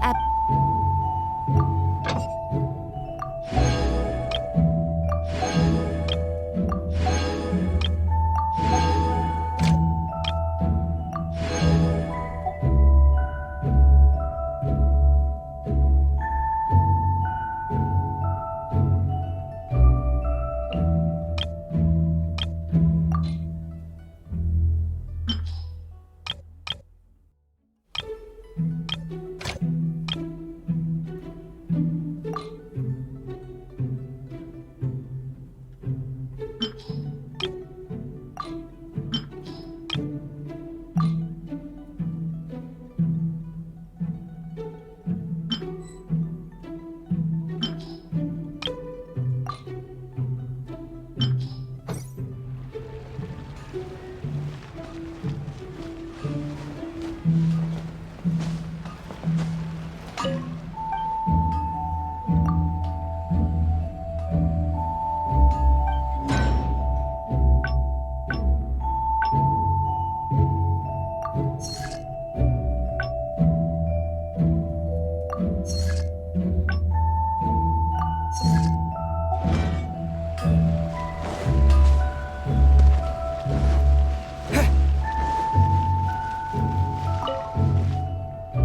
à...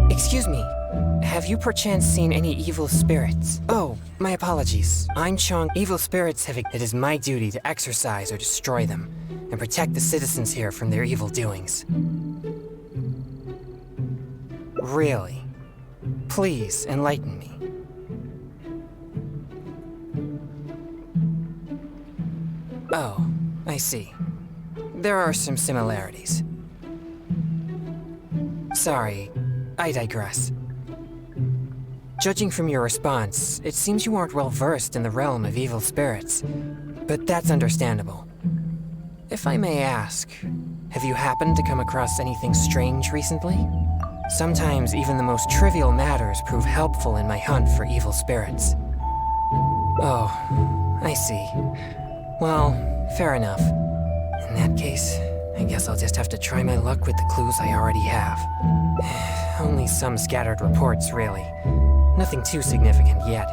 Excuse me, have you perchance seen any evil spirits? Oh, my apologies. I'm Chong. Evil spirits have... It is my duty to exorcise or destroy them, and protect the citizens here from their evil doings. Really? Please, enlighten me. Oh, I see. There are some similarities. Sorry, I digress. Judging from your response, it seems you aren't well versed in the realm of evil spirits, but that's understandable. If I may ask, have you happened to come across anything strange recently? Sometimes even the most trivial matters prove helpful in my hunt for evil spirits. Oh, I see. Well, fair enough. In that case, I guess I'll just have to try my luck with the clues I already have. Only some scattered reports, really. Nothing too significant yet.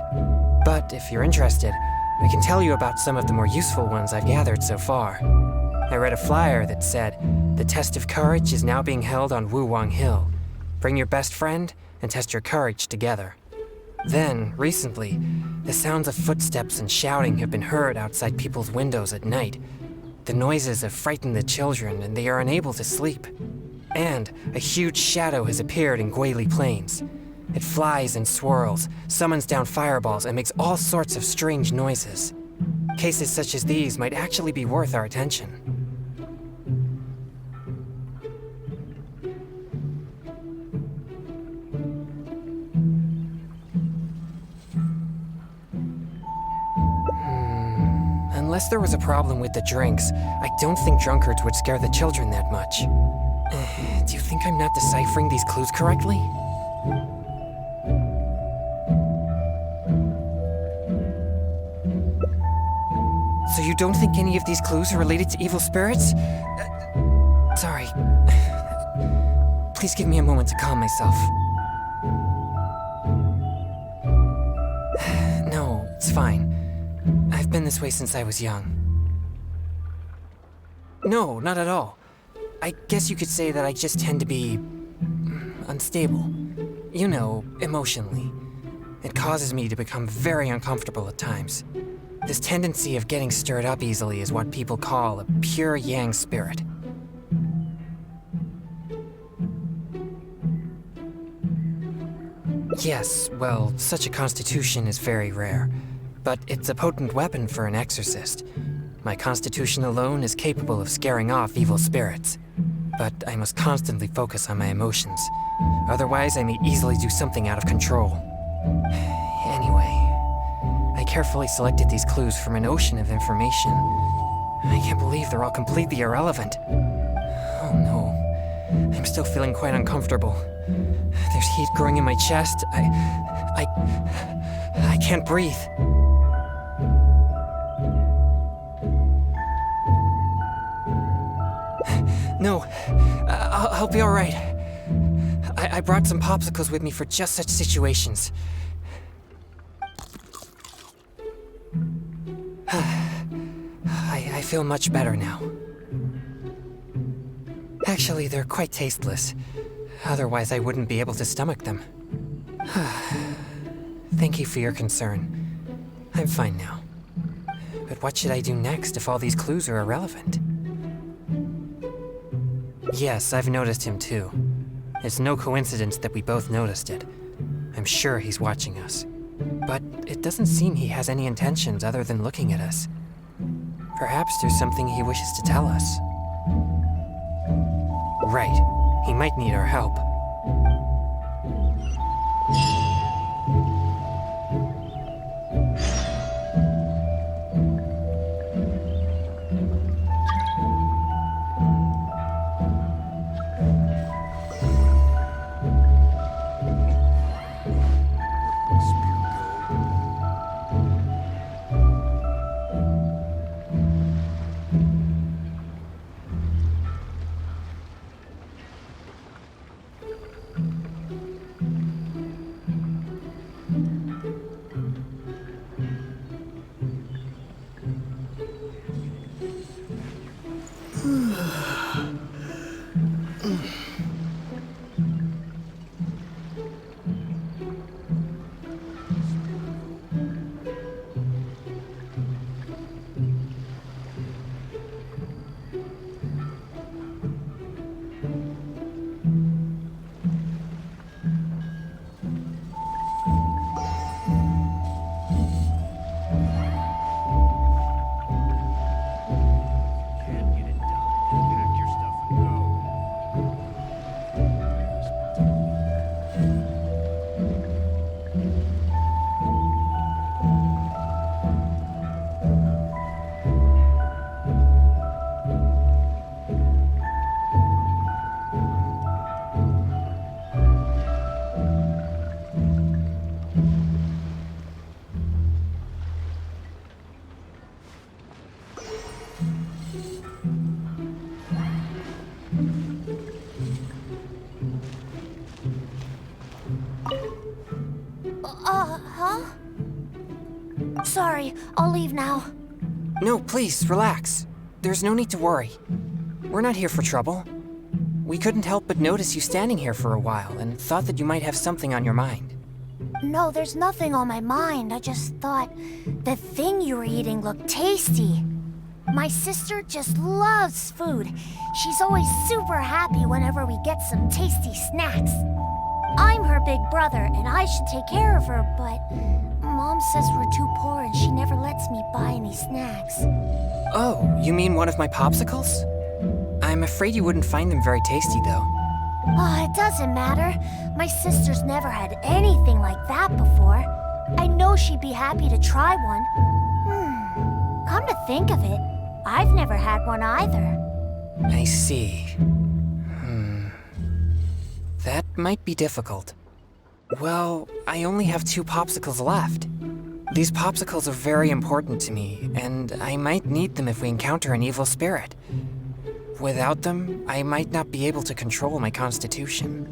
But if you're interested, I can tell you about some of the more useful ones I've gathered so far. I read a flyer that said, "The test of courage is now being held on Wuwang Hill. Bring your best friend and test your courage together." Then, recently, the sounds of footsteps and shouting have been heard outside people's windows at night. The noises have frightened the children, and they are unable to sleep. And a huge shadow has appeared in Guili Plains. It flies and swirls, summons down fireballs, and makes all sorts of strange noises. Cases such as these might actually be worth our attention. Unless there was a problem with the drinks, I don't think drunkards would scare the children that much. Do you think I'm not deciphering these clues correctly? So you don't think any of these clues are related to evil spirits? Sorry. Please give me a moment to calm myself. No, it's fine. I've been this way since I was young. No, not at all. I guess you could say that I just tend to be... unstable. You know, emotionally. It causes me to become very uncomfortable at times. This tendency of getting stirred up easily is what people call a pure yang spirit. Yes, well, such a constitution is very rare. But it's a potent weapon for an exorcist. My constitution alone is capable of scaring off evil spirits. But I must constantly focus on my emotions. Otherwise, I may easily do something out of control. Anyway, I carefully selected these clues from an ocean of information. I can't believe they're all completely irrelevant. Oh no, I'm still feeling quite uncomfortable. There's heat growing in my chest. I can't breathe. No, I'll be all right. I brought some popsicles with me for just such situations. I feel much better now. Actually, they're quite tasteless. Otherwise, I wouldn't be able to stomach them. Thank you for your concern. I'm fine now. But what should I do next if all these clues are irrelevant? Yes, I've noticed him too. It's no coincidence that we both noticed it. I'm sure he's watching us. But it doesn't seem he has any intentions other than looking at us. Perhaps there's something he wishes to tell us. Right. He might need our help. Sorry, I'll leave now. No, please, relax. There's no need to worry. We're not here for trouble. We couldn't help but notice you standing here for a while and thought that you might have something on your mind. No, there's nothing on my mind. I just thought the thing you were eating looked tasty. My sister just loves food. She's always super happy whenever we get some tasty snacks. I'm her big brother, and I should take care of her, but Mom says we're too poor and she never lets me buy any snacks. Oh, you mean one of my popsicles? I'm afraid you wouldn't find them very tasty, though. Oh, it doesn't matter. My sister's never had anything like that before. I know she'd be happy to try one. Come to think of it, I've never had one either. I see. That might be difficult. Well, I only have 2 popsicles left. These popsicles are very important to me, and I might need them if we encounter an evil spirit. Without them, I might not be able to control my constitution.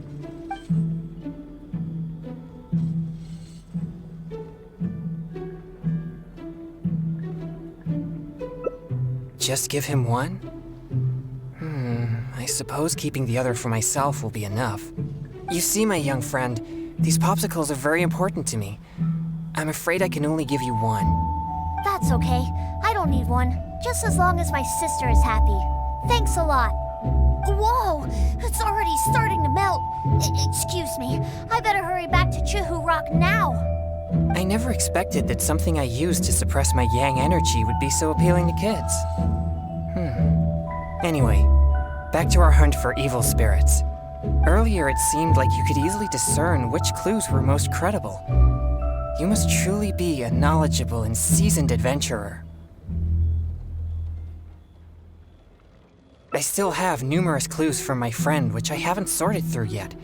Just give him one? I suppose keeping the other for myself will be enough. You see, my young friend, these popsicles are very important to me. I'm afraid I can only give you one. That's okay. I don't need one. Just as long as my sister is happy. Thanks a lot. Whoa! It's already starting to melt. Excuse me. I better hurry back to Chihu Rock now. I never expected that something I used to suppress my yang energy would be so appealing to kids. Anyway, back to our hunt for evil spirits. Earlier, it seemed like you could easily discern which clues were most credible. You must truly be a knowledgeable and seasoned adventurer. I still have numerous clues from my friend which I haven't sorted through yet.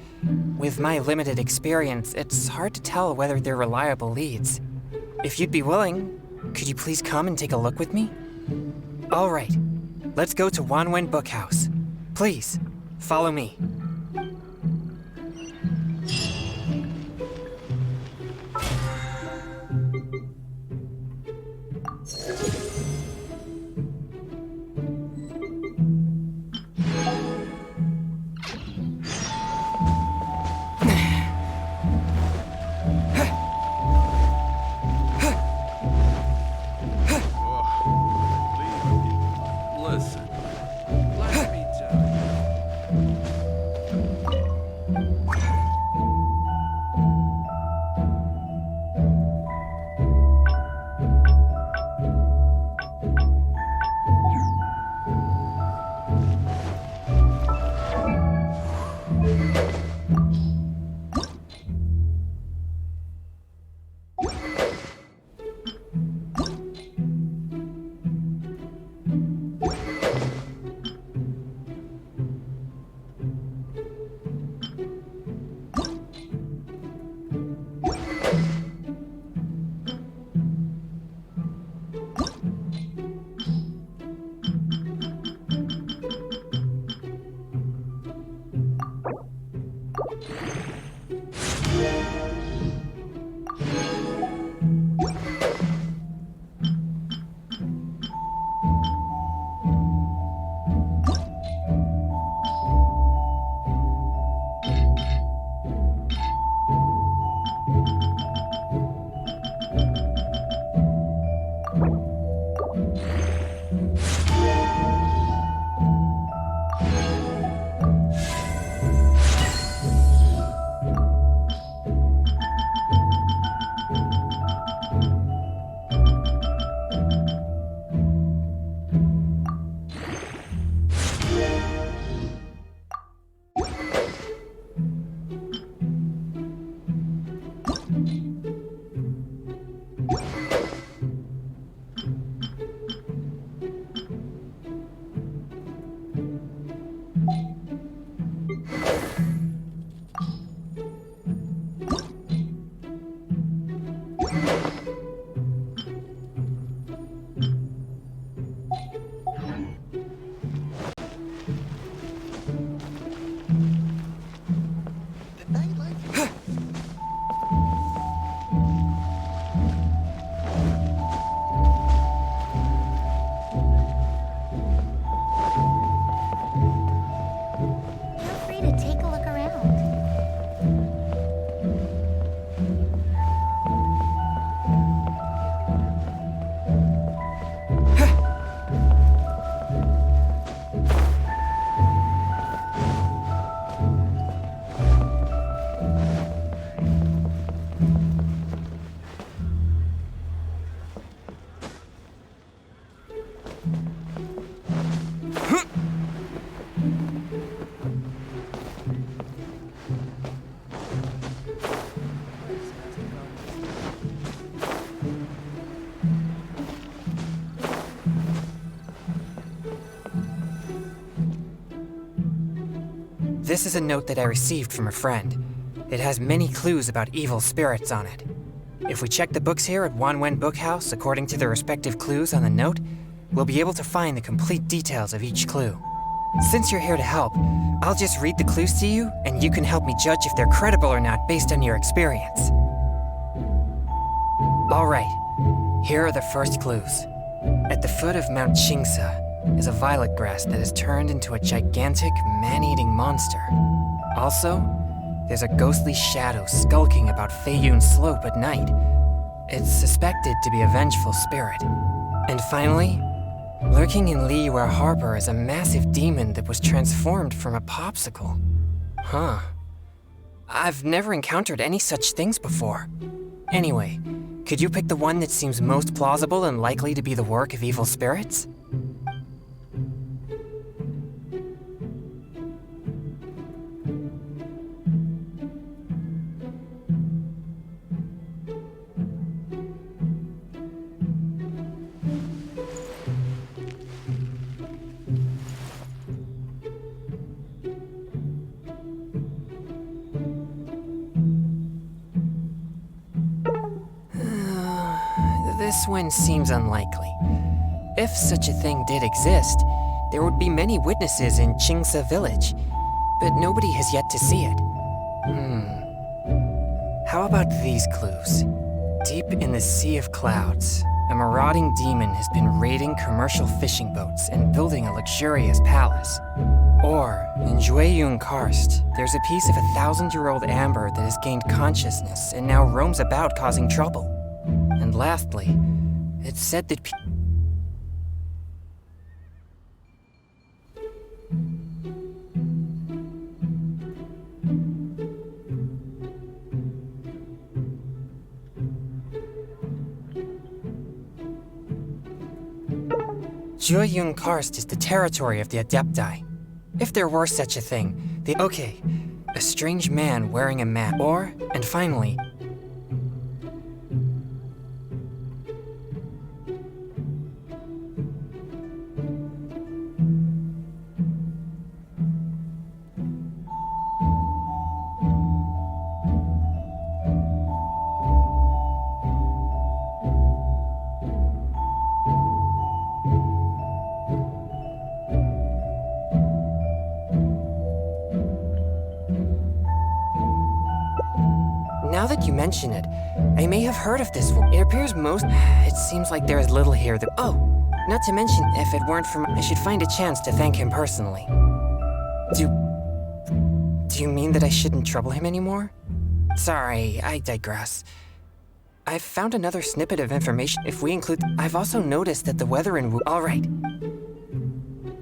With my limited experience, it's hard to tell whether they're reliable leads. If you'd be willing, could you please come and take a look with me? All right, let's go to Wanwen Bookhouse. Please, follow me. This is a note that I received from a friend. It has many clues about evil spirits on it. If we check the books here at Wanwen Bookhouse according to the respective clues on the note, we'll be able to find the complete details of each clue. Since you're here to help, I'll just read the clues to you, and you can help me judge if they're credible or not based on your experience. Alright, here are the first clues. At the foot of Mount Qingsa is a violet grass that has turned into a gigantic, man-eating monster. Also, there's a ghostly shadow skulking about Feiyun Slope at night. It's suspected to be a vengeful spirit. And finally, lurking in Liyue Harbor is a massive demon that was transformed from a popsicle. Huh. I've never encountered any such things before. Anyway, could you pick the one that seems most plausible and likely to be the work of evil spirits? This one seems unlikely. If such a thing did exist, there would be many witnesses in Qingsa village, but nobody has yet to see it. How about these clues? Deep in the Sea of Clouds, a marauding demon has been raiding commercial fishing boats and building a luxurious palace. Or, in Jueyun Karst, there's a piece of 1,000-year-old amber that has gained consciousness and now roams about causing trouble. And lastly, it's said that Jueyun Karst is the territory of the Adepti. If there were such a thing, okay, a strange man wearing a mask, and finally, now that you mention it, I may have heard of this one. It appears it seems like there is little here that— not to mention, if it weren't for I should find a chance to thank him personally. Do you mean that I shouldn't trouble him anymore? Sorry, I digress. I've found another snippet of information. If we include— I've also noticed that the weather in Alright.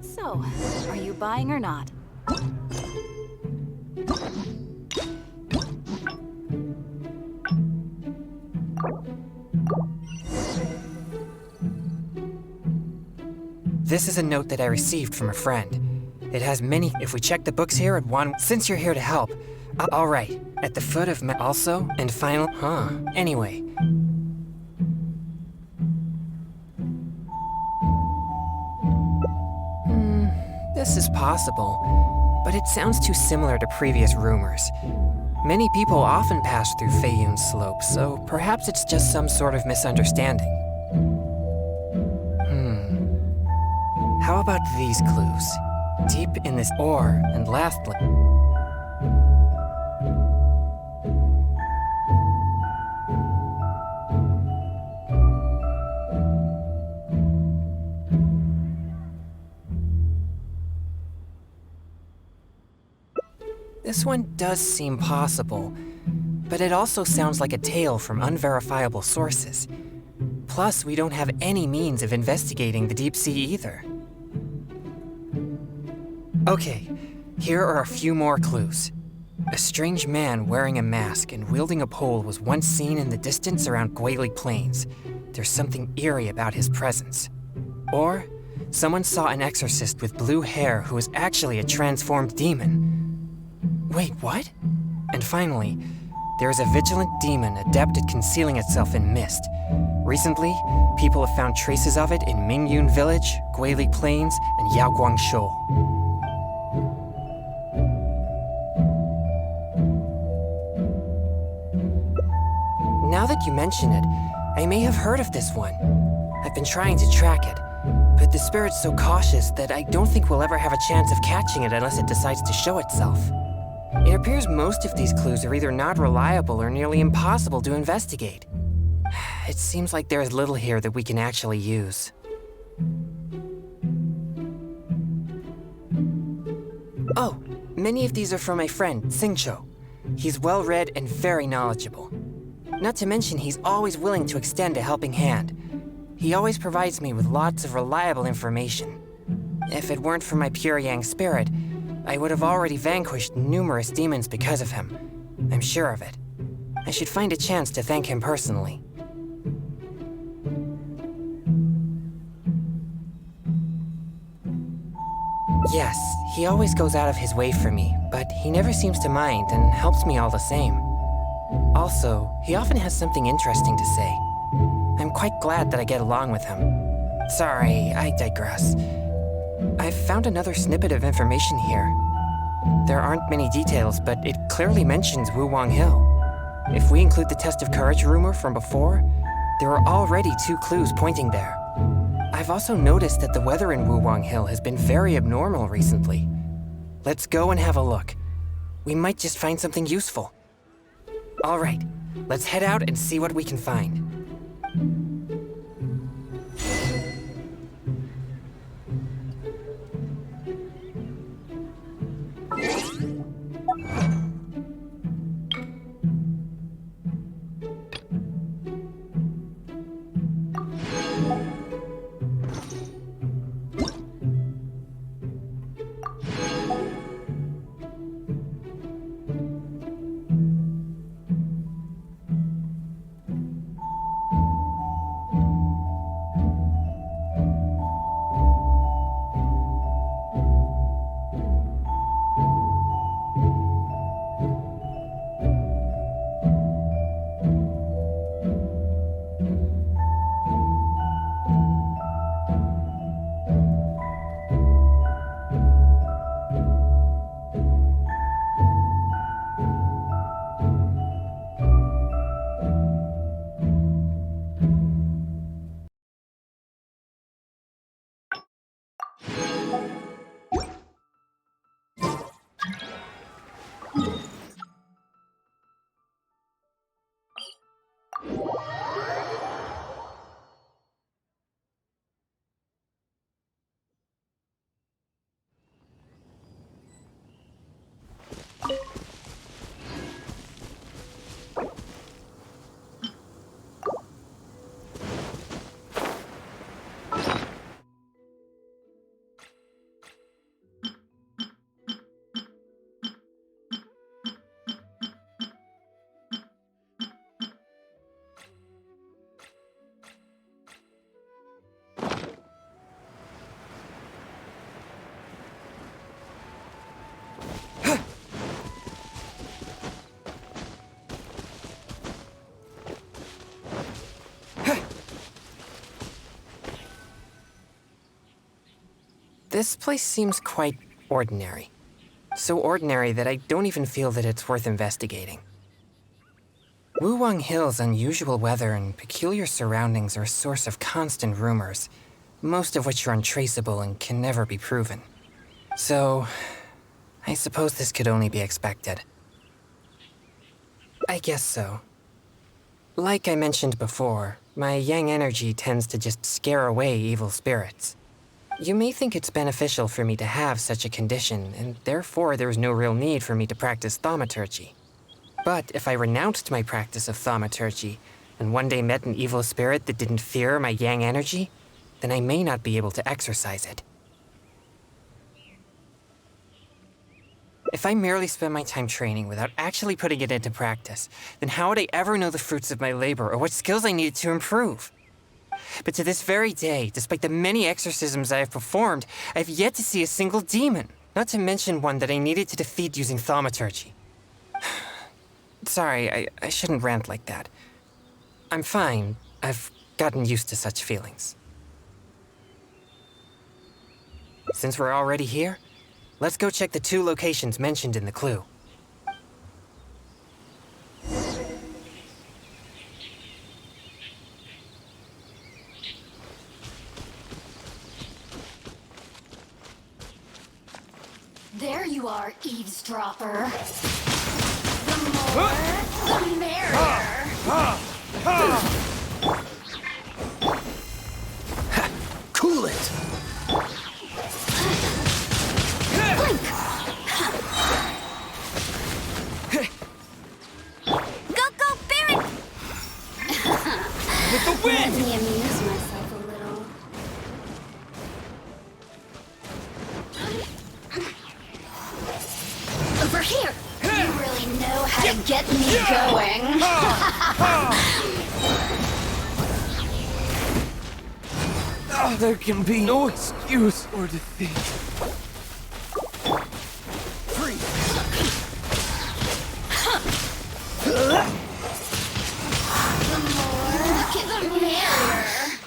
So, are you buying or not? This is a note that I received from a friend. It has many— If we check the books here at Since you're here to help, alright, at the foot of also, and final— Anyway. This is possible, but it sounds too similar to previous rumors. Many people often pass through Feiyun Slope, so perhaps it's just some sort of misunderstanding. How about these clues? Deep in this and lastly, this one does seem possible, but it also sounds like a tale from unverifiable sources. Plus, we don't have any means of investigating the deep sea either. Okay, here are a few more clues. A strange man wearing a mask and wielding a pole was once seen in the distance around Guili Plains. There's something eerie about his presence. Or, someone saw an exorcist with blue hair who was actually a transformed demon. Wait, what? And finally, there is a vigilant demon adept at concealing itself in mist. Recently, people have found traces of it in Mingyun Village, Guili Plains, and Yaoguang Shoal. that you mention it, I may have heard of this one. I've been trying to track it, but the spirit's so cautious that I don't think we'll ever have a chance of catching it unless it decides to show itself. It appears most of these clues are either not reliable or nearly impossible to investigate. It seems like there's little here that we can actually use. Oh, many of these are from my friend, Singcho. He's well-read and very knowledgeable. Not to mention, he's always willing to extend a helping hand. He always provides me with lots of reliable information. If it weren't for my pure yang spirit, I would have already vanquished numerous demons because of him. I'm sure of it. I should find a chance to thank him personally. Yes, he always goes out of his way for me, but he never seems to mind and helps me all the same. Also, he often has something interesting to say. I'm quite glad that I get along with him. Sorry, I digress. I've found another snippet of information here. There aren't many details, but it clearly mentions Wuwang Hill. If we include the test of courage rumor from before, there are already 2 clues pointing there. I've also noticed that the weather in Wuwang Hill has been very abnormal recently. Let's go and have a look. We might just find something useful. All right, let's head out and see what we can find. This place seems quite ordinary. So ordinary that I don't even feel that it's worth investigating. Wuwang Hill's unusual weather and peculiar surroundings are a source of constant rumors, most of which are untraceable and can never be proven. So, I suppose this could only be expected. I guess so. Like I mentioned before, my yang energy tends to just scare away evil spirits. You may think it's beneficial for me to have such a condition, and therefore there's no real need for me to practice thaumaturgy. But if I renounced my practice of thaumaturgy, and one day met an evil spirit that didn't fear my yang energy, then I may not be able to exercise it. If I merely spend my time training without actually putting it into practice, then how would I ever know the fruits of my labor or what skills I needed to improve? But to this very day, despite the many exorcisms I have performed, I have yet to see a single demon, not to mention one that I needed to defeat using thaumaturgy. Sorry, I shouldn't rant like that. I'm fine. I've gotten used to such feelings. Since we're already here, let's go check the 2 locations mentioned in the clue. There you are, eavesdropper. The more, the merrier. Cool it! Go, go, Barret! With the Let wind! me amuse myself a little. Over here! You really know how to get me going. There can be no excuse or defeat. Free! The more, the merrier.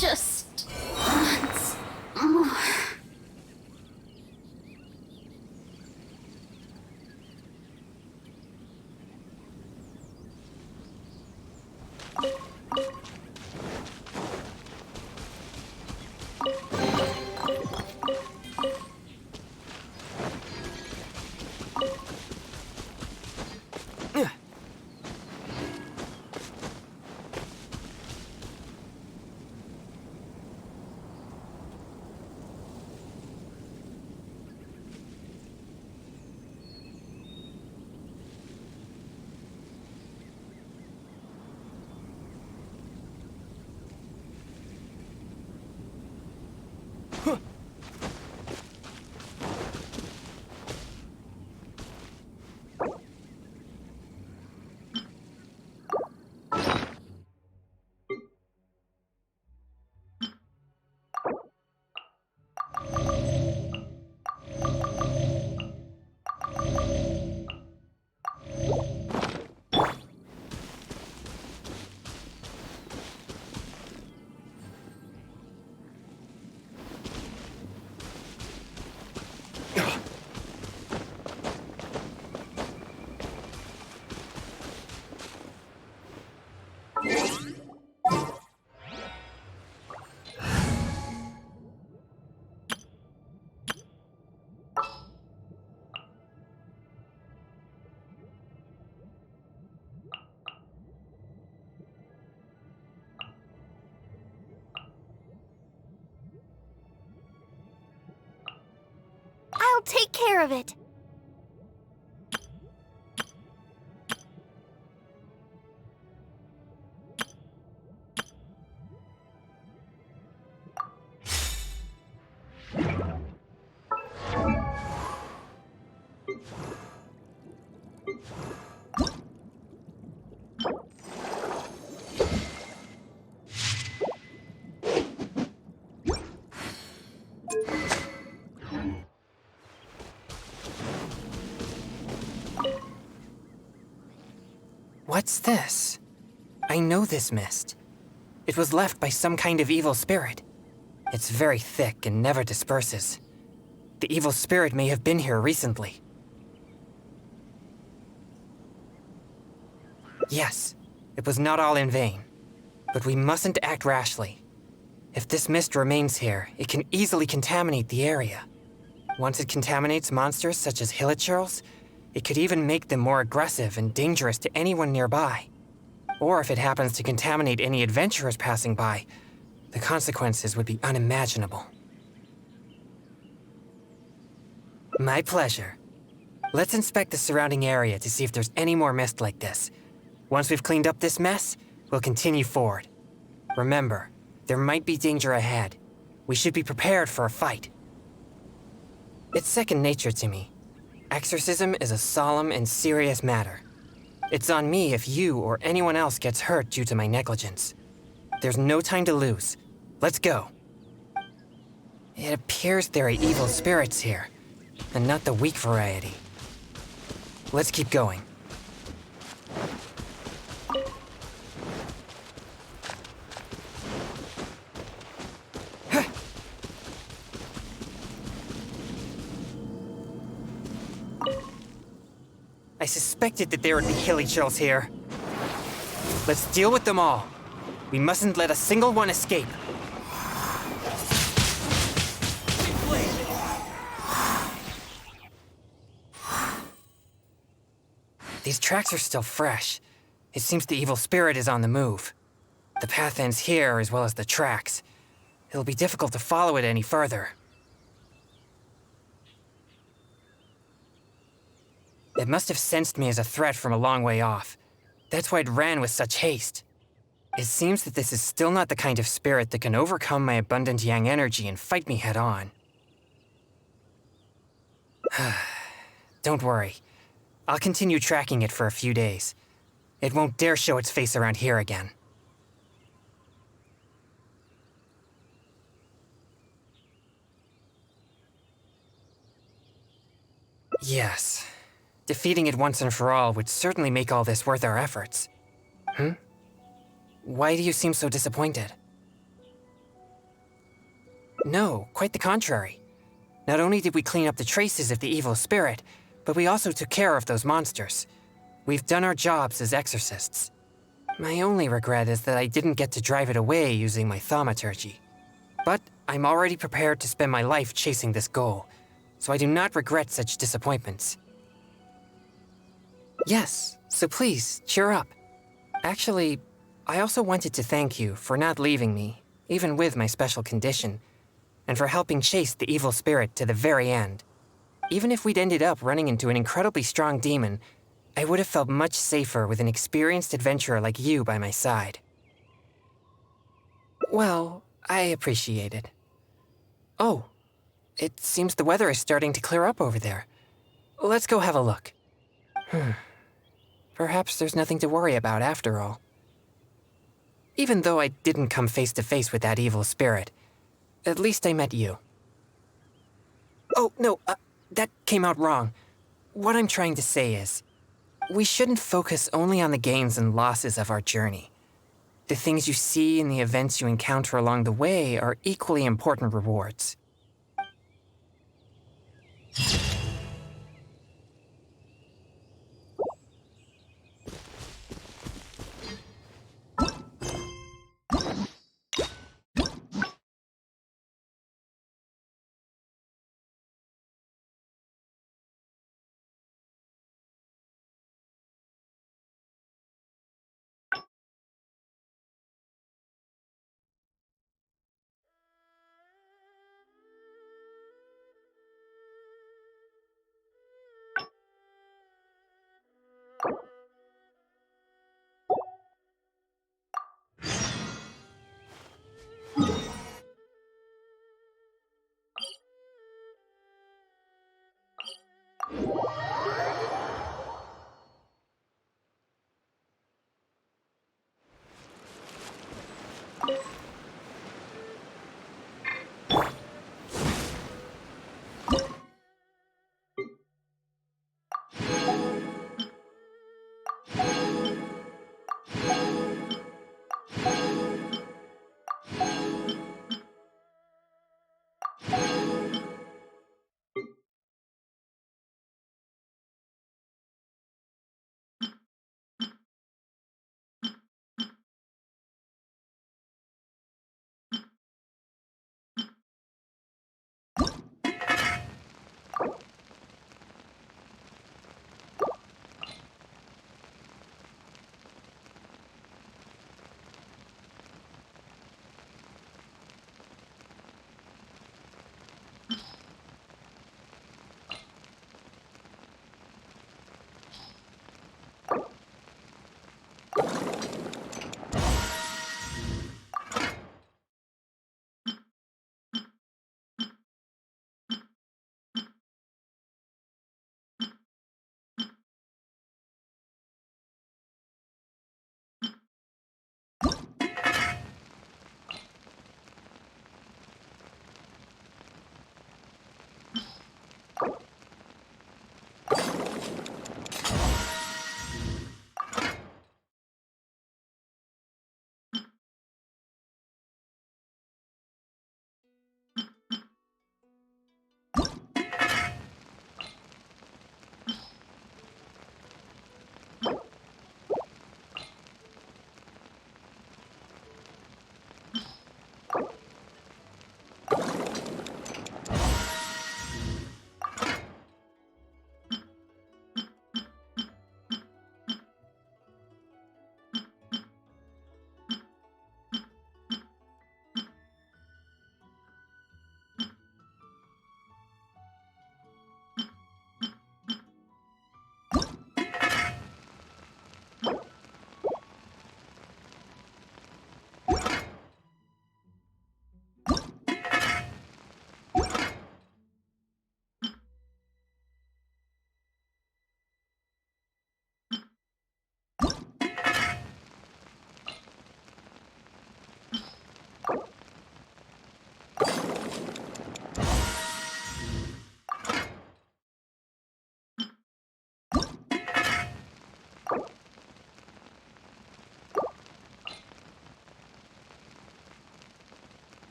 Just once more. I'll take care of it. What's this? I know this mist. It was left by some kind of evil spirit. It's very thick and never disperses. The evil spirit may have been here recently. Yes, it was not all in vain. But we mustn't act rashly. If this mist remains here, it can easily contaminate the area. Once it contaminates monsters such as hilichurls, it could even make them more aggressive and dangerous to anyone nearby. Or if it happens to contaminate any adventurers passing by, the consequences would be unimaginable. My pleasure. Let's inspect the surrounding area to see if there's any more mist like this. Once we've cleaned up this mess, we'll continue forward. Remember, there might be danger ahead. We should be prepared for a fight. It's second nature to me. Exorcism is a solemn and serious matter. It's on me if you or anyone else gets hurt due to my negligence. There's no time to lose. Let's go. It appears there are evil spirits here, and not the weak variety. Let's keep going. I suspected that there would be hilichurls here. Let's deal with them all. We mustn't let a single one escape. These tracks are still fresh. It seems the evil spirit is on the move. The path ends here as well as the tracks. It'll be difficult to follow it any further. It must have sensed me as a threat from a long way off. That's why it ran with such haste. It seems that this is still not the kind of spirit that can overcome my abundant yang energy and fight me head on. Don't worry. I'll continue tracking it for a few days. It won't dare show its face around here again. Yes. Defeating it once and for all would certainly make all this worth our efforts. Why do you seem so disappointed? No, quite the contrary. Not only did we clean up the traces of the evil spirit, but we also took care of those monsters. We've done our jobs as exorcists. My only regret is that I didn't get to drive it away using my thaumaturgy. But I'm already prepared to spend my life chasing this goal, so I do not regret such disappointments. Yes, so please, cheer up. Actually, I also wanted to thank you for not leaving me, even with my special condition, and for helping chase the evil spirit to the very end. Even if we'd ended up running into an incredibly strong demon, I would have felt much safer with an experienced adventurer like you by my side. Well, I appreciate it. Oh, it seems the weather is starting to clear up over there. Let's go have a look. Perhaps there's nothing to worry about after all. Even though I didn't come face to face with that evil spirit, at least I met you. Oh, no, that came out wrong. What I'm trying to say is, we shouldn't focus only on the gains and losses of our journey. The things you see and the events you encounter along the way are equally important rewards.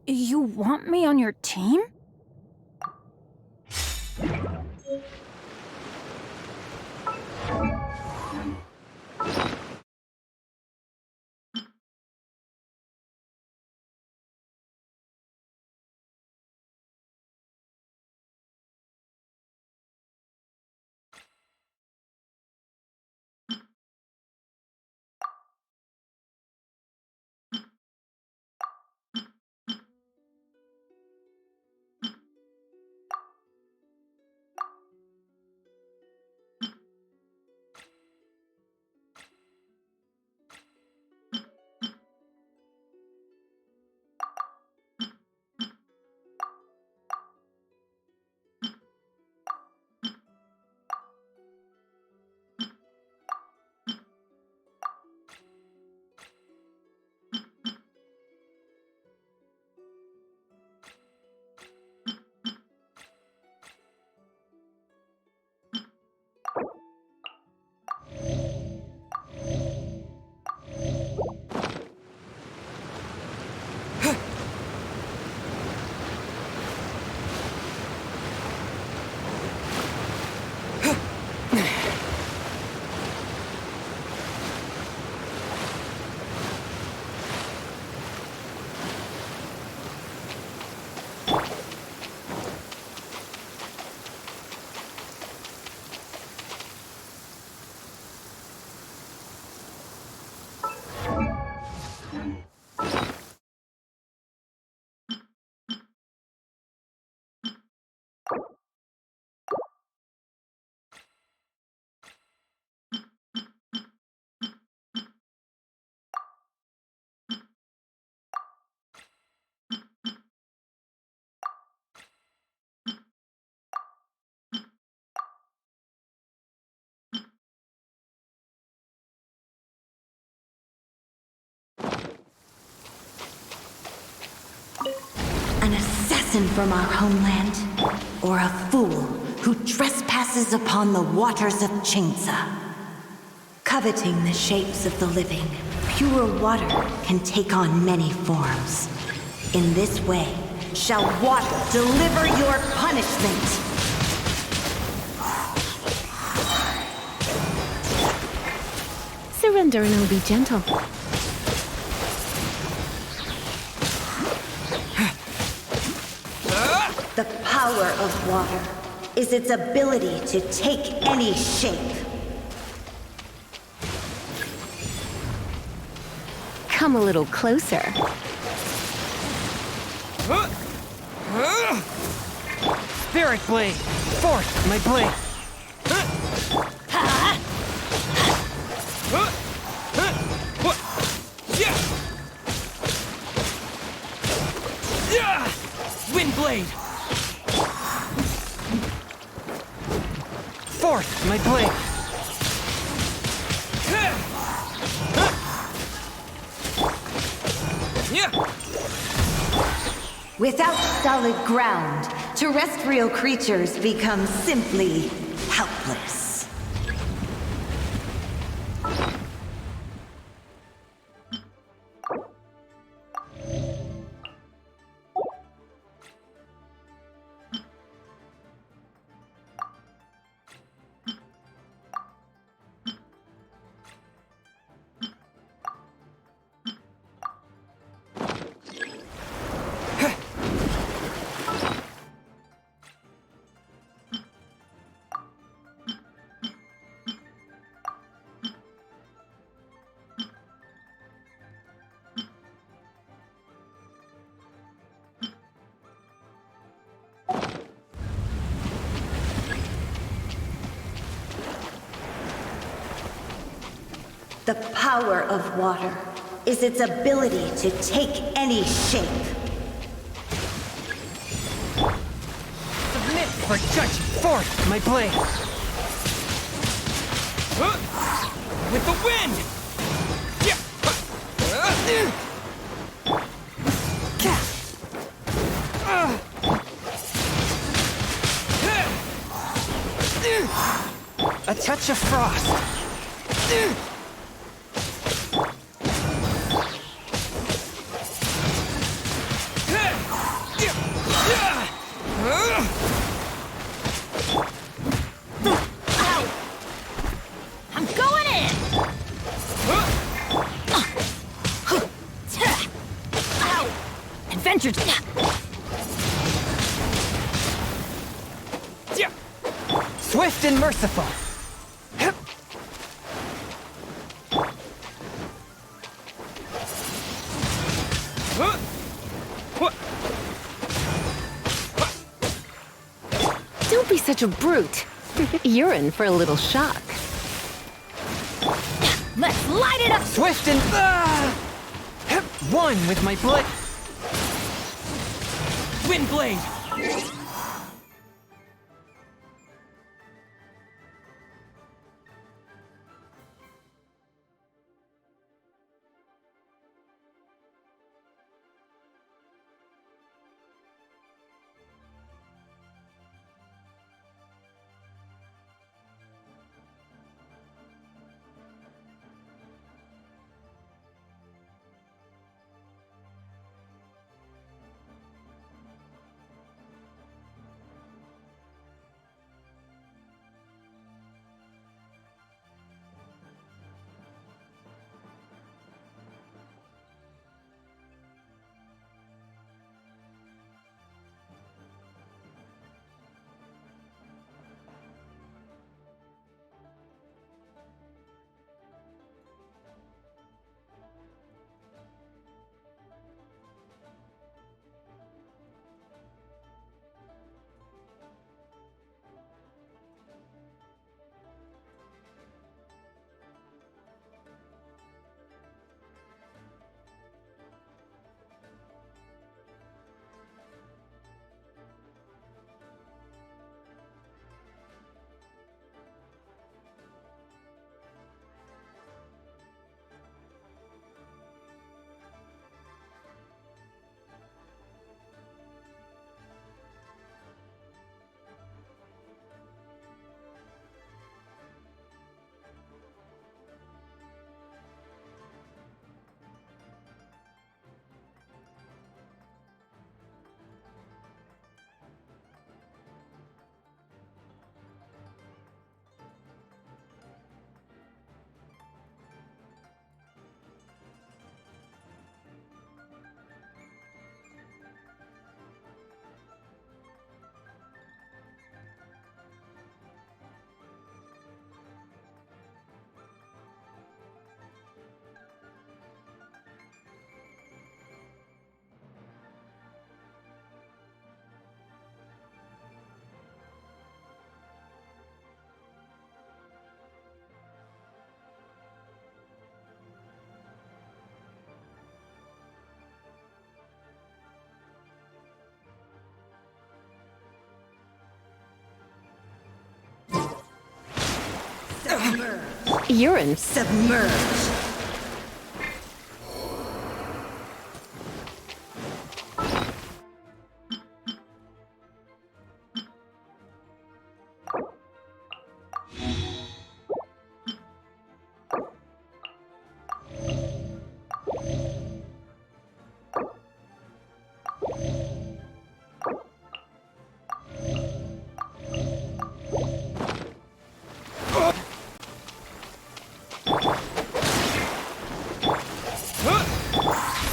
You want me on your team? An assassin from our homeland, or a fool who trespasses upon the waters of Chingsa. Coveting the shapes of the living, pure water can take on many forms. In this way, shall water deliver your punishment. Surrender and I'll be gentle. The power of water is its ability to take any shape. Come a little closer. Spirit blade! Force my blade! Wind blade! Force my blade! Without solid ground, terrestrial creatures become simply helpless. The power of water is its ability to take any shape. Submit for judging! Force my blade! With the wind! A touch of frost! I'm going in! Adventure! Swift and merciful. Don't be such a brute. You're in for a little shock. Let's light it up! Swift and one with my blood. Windblade. You're in. Submerge.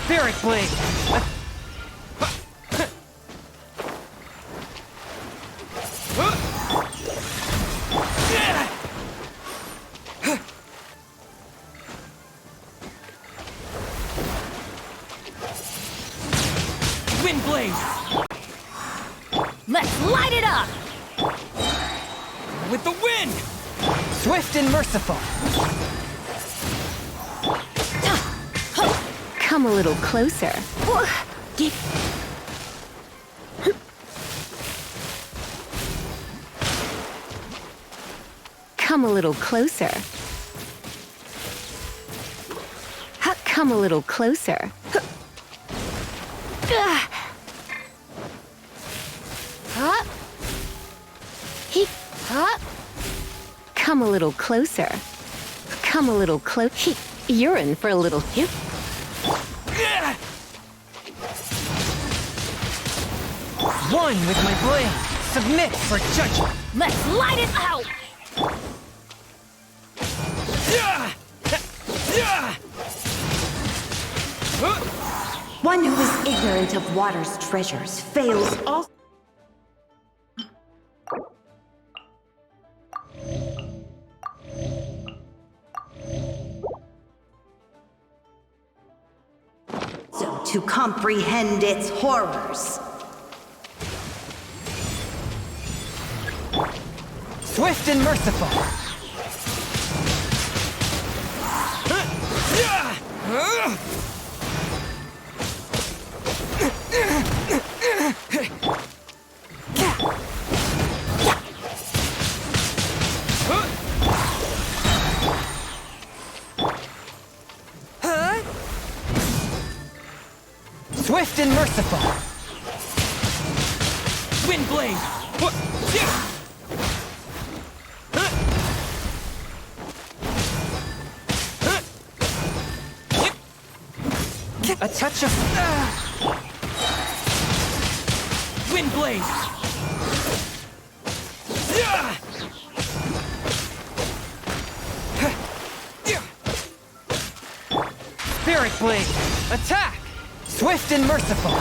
Spirit blade. Windblade. Let's light it up! With the wind. Swift and merciful. Come a little closer. Come a little closer. Come a little closer. Come a little closer. Come a little close. You're in for a little. One with my blade. Submit for judgment. Let's light it out! One who is ignorant of water's treasures fails also. To comprehend its horrors. Swift and merciful. Swift and merciful. Wind blade. A touch of wind blade. Spirit blade. Attack. Swift and merciful.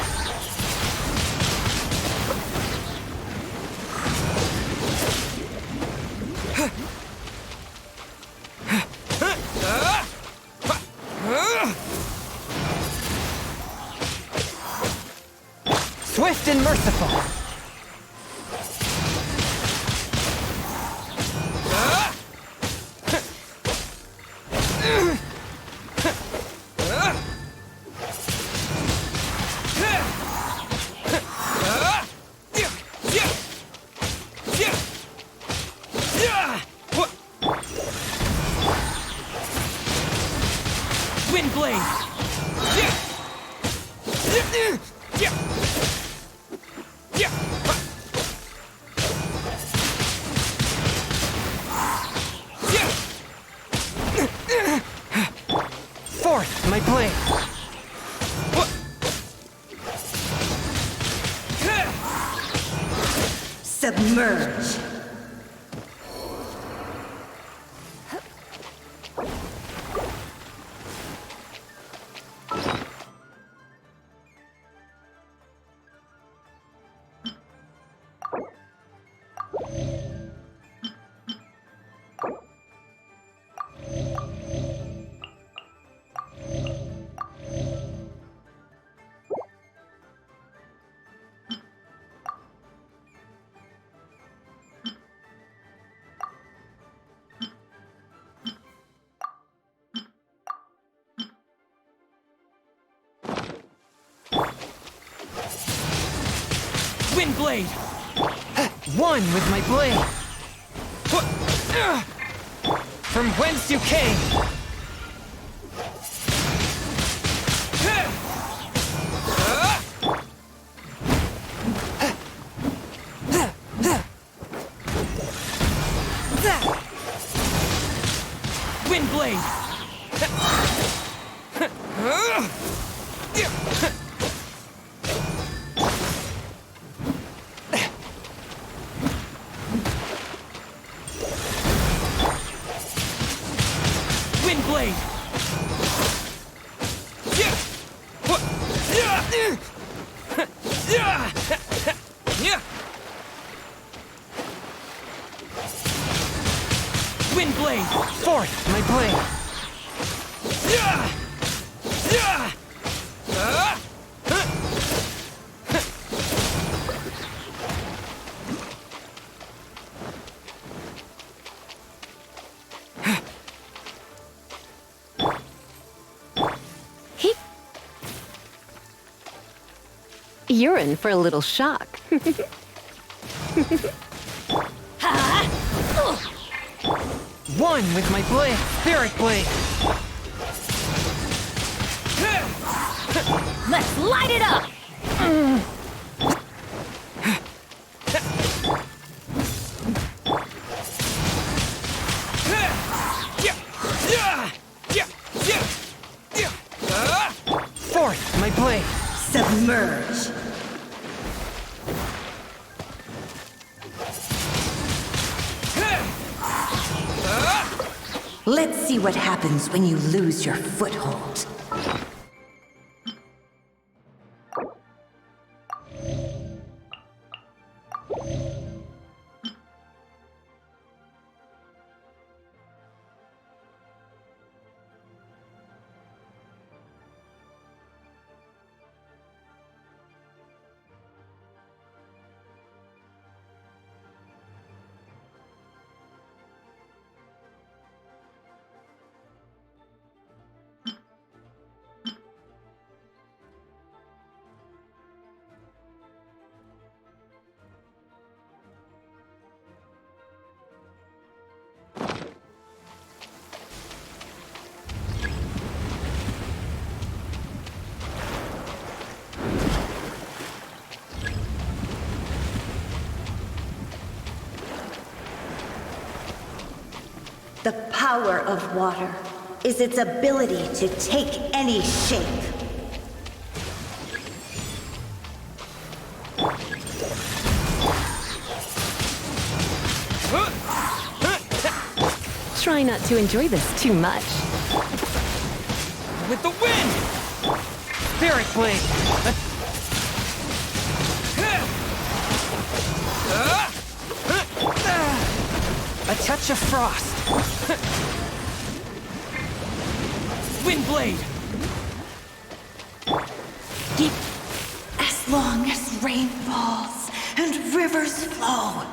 Swift and merciful. Wind blade. Fourth, my blade. Submerge. Wind blade. One with my blade. From whence you came. Wind blade. Wind blade. Wind blade. Fourth, my blade. You're in for a little shock. One with my blade. Spirit blade. Let's light it up! Fourth, my blade. Submerge. Let's see what happens when you lose your foothold. The power of water is its ability to take any shape. Try not to enjoy this too much. With the wind! Spirit Blade! A touch of frost! Wind Blade! As long as rain falls and rivers flow,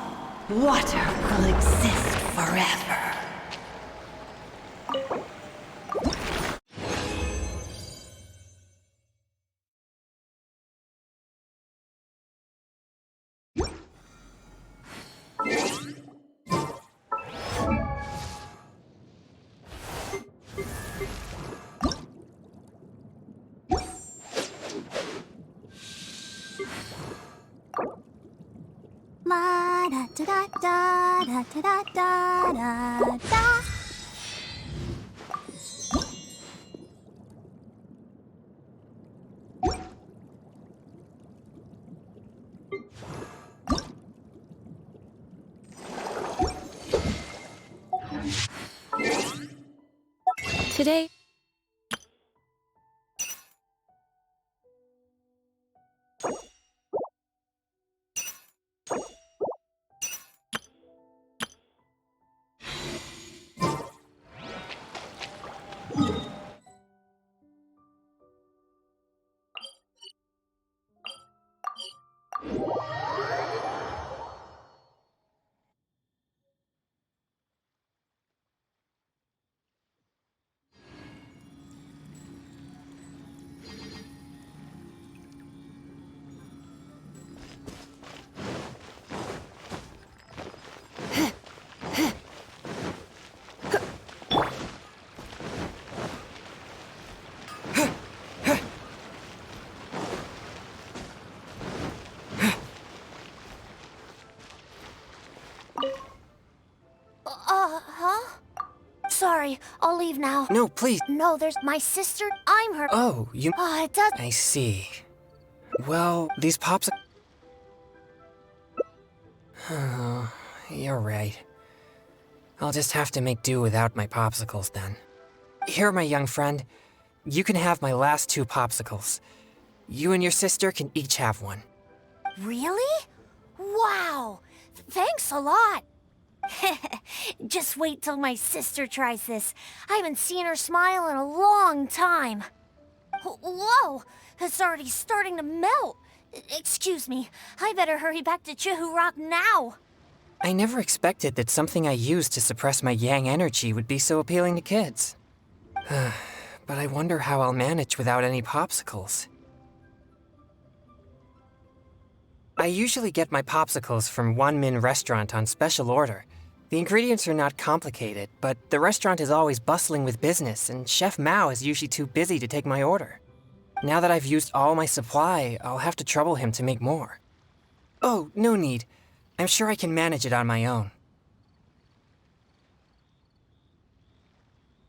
water will exist forever. La da da da da da da da da da. Today, Huh? Sorry, I'll leave now. No, please. No, there's my sister. I'm her. Oh, you... It does. I see. Well, these pops... Oh, you're right. I'll just have to make do without my popsicles then. Here, my young friend. You can have my last 2 popsicles. You and your sister can each have one. Really? Wow! Thanks a lot. Just wait till my sister tries this. I haven't seen her smile in a long time. Whoa! It's already starting to melt. Excuse me. I better hurry back to Chihu Rock now. I never expected that something I used to suppress my yang energy would be so appealing to kids. But I wonder how I'll manage without any popsicles. I usually get my popsicles from One Min Restaurant on special order. The ingredients are not complicated, but the restaurant is always bustling with business, and Chef Mao is usually too busy to take my order. Now that I've used all my supply, I'll have to trouble him to make more. Oh, no need. I'm sure I can manage it on my own.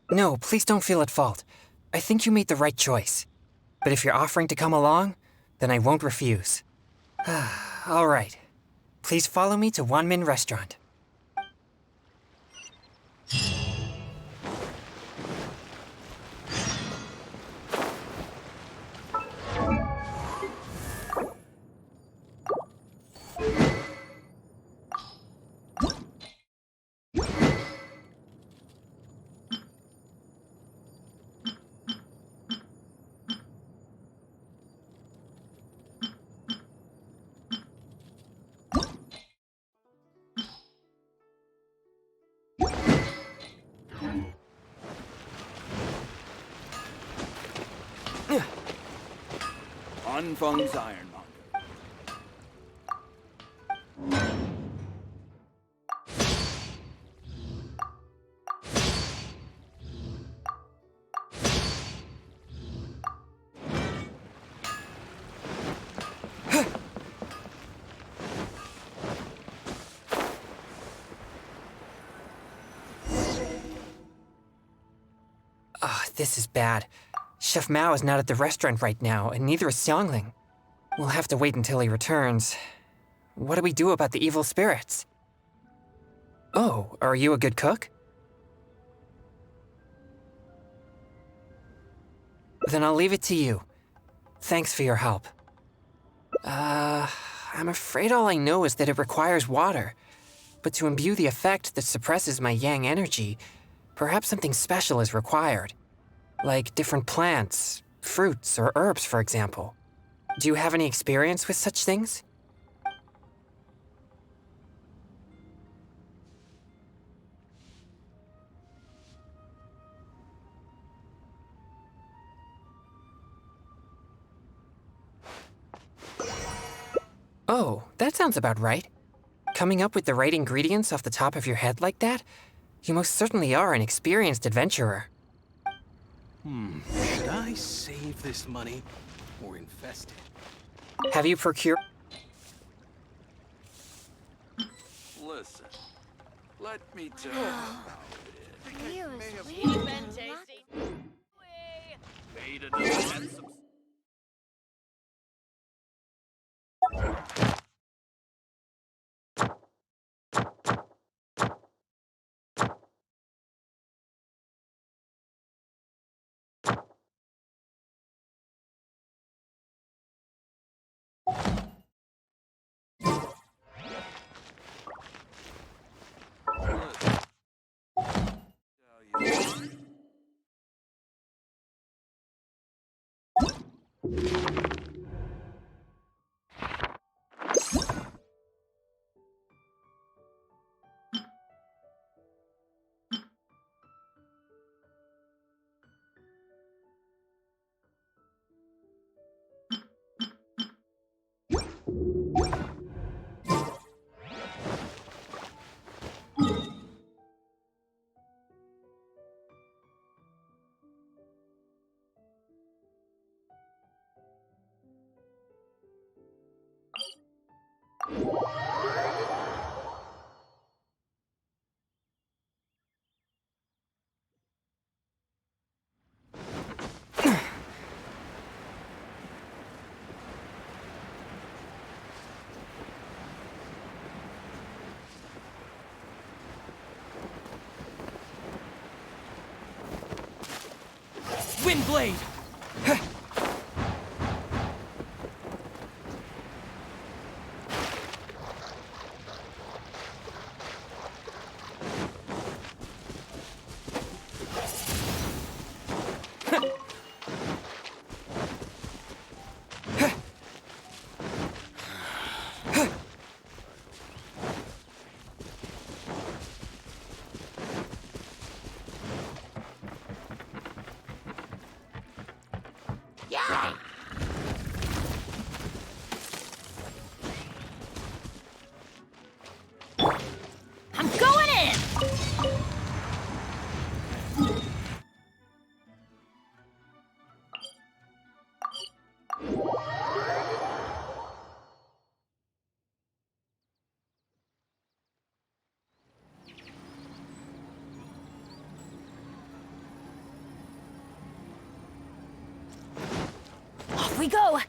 No, please don't feel at fault. I think you made the right choice. But if you're offering to come along, then I won't refuse. All right. Please follow me to One Min Restaurant. Anfang's Ironmonger. Ah, this is bad. Chef Mao is not at the restaurant right now, and neither is Xiangling. We'll have to wait until he returns. What do we do about the evil spirits? Oh, are you a good cook? Then I'll leave it to you. Thanks for your help. I'm afraid all I know is that it requires water. But to imbue the effect that suppresses my yang energy, perhaps something special is required. Like different plants, fruits, or herbs, for example. Do you have any experience with such things? Oh, that sounds about right. Coming up with the right ingredients off the top of your head like that? You most certainly are an experienced adventurer. Should I save this money or invest it? Have you procured... Listen, let me tell you about it. Made enough sense. Windblade! I'm going in! Off we go!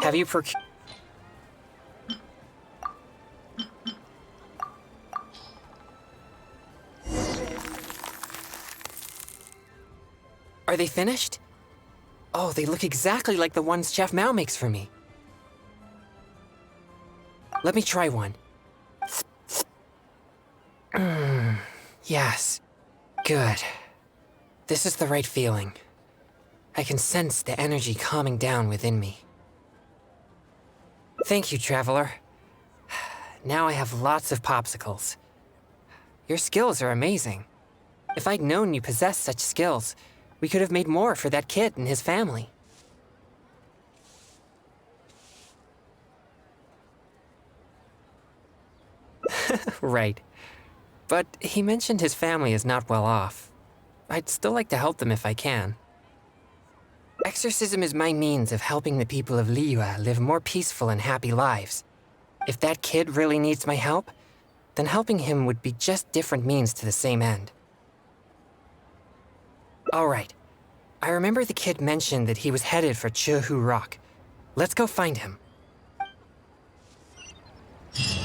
Have you procured... Are they finished? Oh, they look exactly like the ones Chef Mao makes for me. Let me try one. Yes. Good. This is the right feeling. I can sense the energy calming down within me. Thank you, Traveler. Now I have lots of popsicles. Your skills are amazing. If I'd known you possessed such skills, we could have made more for that kid and his family. Right. But he mentioned his family is not well off. I'd still like to help them if I can. Exorcism is my means of helping the people of Liyue live more peaceful and happy lives. If that kid really needs my help, then helping him would be just different means to the same end. All right. I remember the kid mentioned that he was headed for Chehu Rock. Let's go find him. Should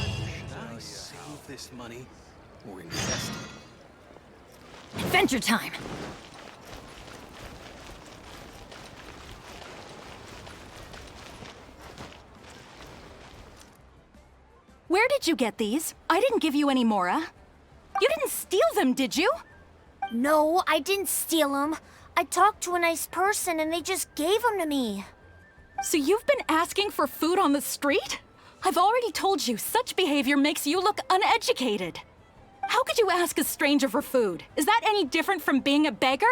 I save this money or invest it? Adventure time! Where did you get these? I didn't give you any, Mora. You didn't steal them, did you? No, I didn't steal them. I talked to a nice person and they just gave them to me. So you've been asking for food on the street? I've already told you, such behavior makes you look uneducated. How could you ask a stranger for food? Is that any different from being a beggar?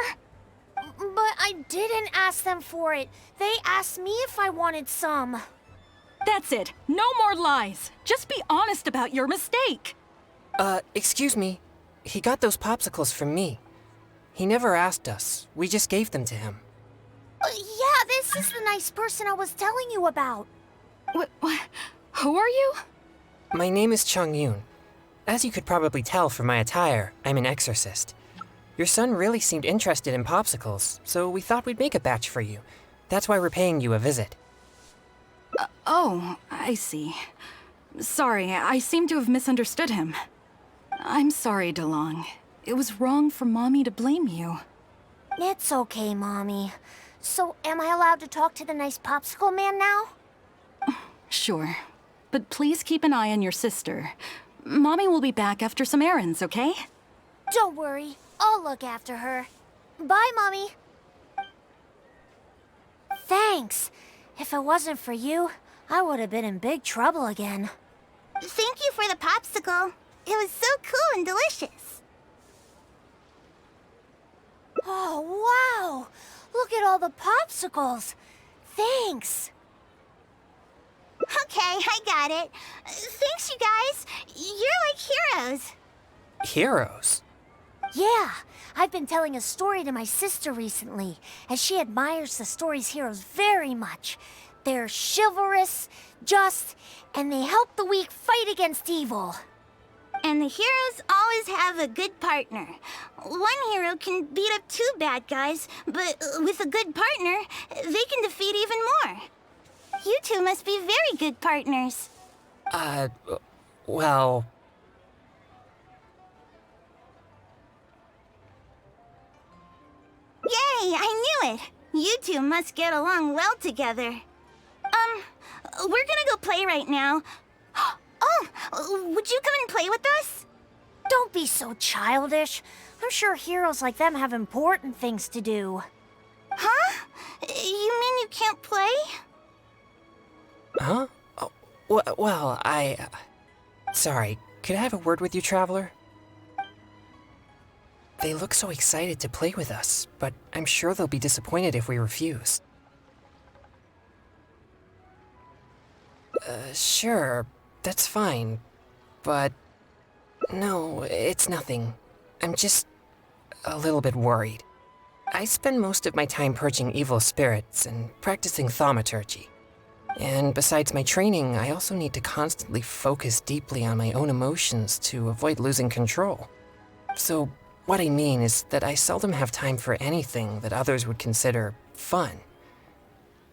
But I didn't ask them for it. They asked me if I wanted some. That's it. No more lies. Just be honest about your mistake. Excuse me. He got those popsicles from me. He never asked us. We just gave them to him. Yeah, this is the nice person I was telling you about. What? Who are you? My name is Chung Yoon. As you could probably tell from my attire, I'm an exorcist. Your son really seemed interested in popsicles, so we thought we'd make a batch for you. That's why we're paying you a visit. Oh, I see. Sorry, I seem to have misunderstood him. I'm sorry, DeLong. It was wrong for Mommy to blame you. It's okay, Mommy. So, am I allowed to talk to the nice popsicle man now? Sure. But please keep an eye on your sister. Mommy will be back after some errands, okay? Don't worry. I'll look after her. Bye, Mommy. Thanks. If it wasn't for you, I would have been in big trouble again. Thank you for the popsicle. It was so cool and delicious. Oh, wow! Look at all the popsicles. Thanks. Okay, I got it. Thanks, you guys. You're like heroes. Heroes? Yeah, I've been telling a story to my sister recently, and she admires the story's heroes very much. They're chivalrous, just, and they help the weak fight against evil. And the heroes always have a good partner. One hero can beat up two bad guys, but with a good partner, they can defeat even more. You two must be very good partners. Well... Yay, I knew it! You two must get along well together. We're gonna go play right now. Oh, would you come and play with us? Don't be so childish. I'm sure heroes like them have important things to do. Huh? You mean you can't play? Huh? Oh, well, Sorry, could I have a word with you, Traveler? They look so excited to play with us, but I'm sure they'll be disappointed if we refuse. Sure, that's fine, but... No, it's nothing. I'm just a little bit worried. I spend most of my time purging evil spirits and practicing thaumaturgy. And besides my training, I also need to constantly focus deeply on my own emotions to avoid losing control. So, what I mean is that I seldom have time for anything that others would consider fun.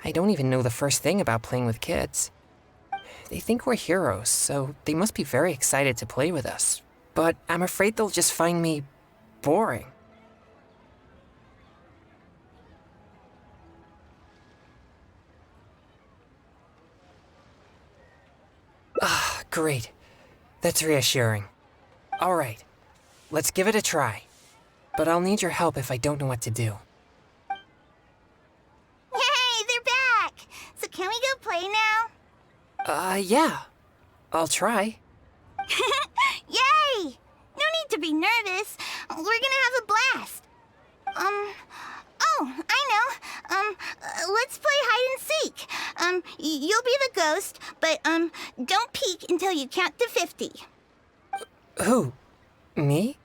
I don't even know the first thing about playing with kids. They think we're heroes, so they must be very excited to play with us. But I'm afraid they'll just find me boring. Ah, great. That's reassuring. All right, let's give it a try. But I'll need your help if I don't know what to do. Yay, they're back! So can we go play now? Yeah. I'll try. Yay! No need to be nervous. We're gonna have a blast. Oh, I know. Let's play hide and seek. You'll be the ghost, but, don't peek until you count to 50. Who? Me?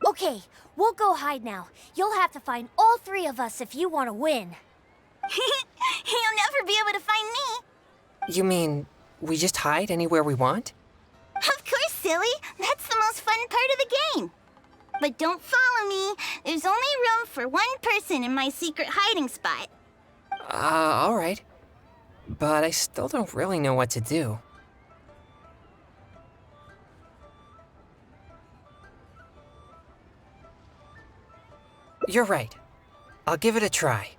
Okay, we'll go hide now. You'll have to find all three of us if you want to win. You'll never be able to find me. You mean we just hide anywhere we want? Of course, silly. That's the most fun part of the game. But don't follow me. There's only room for one person in my secret hiding spot. All right. But I still don't really know what to do. You're right. I'll give it a try.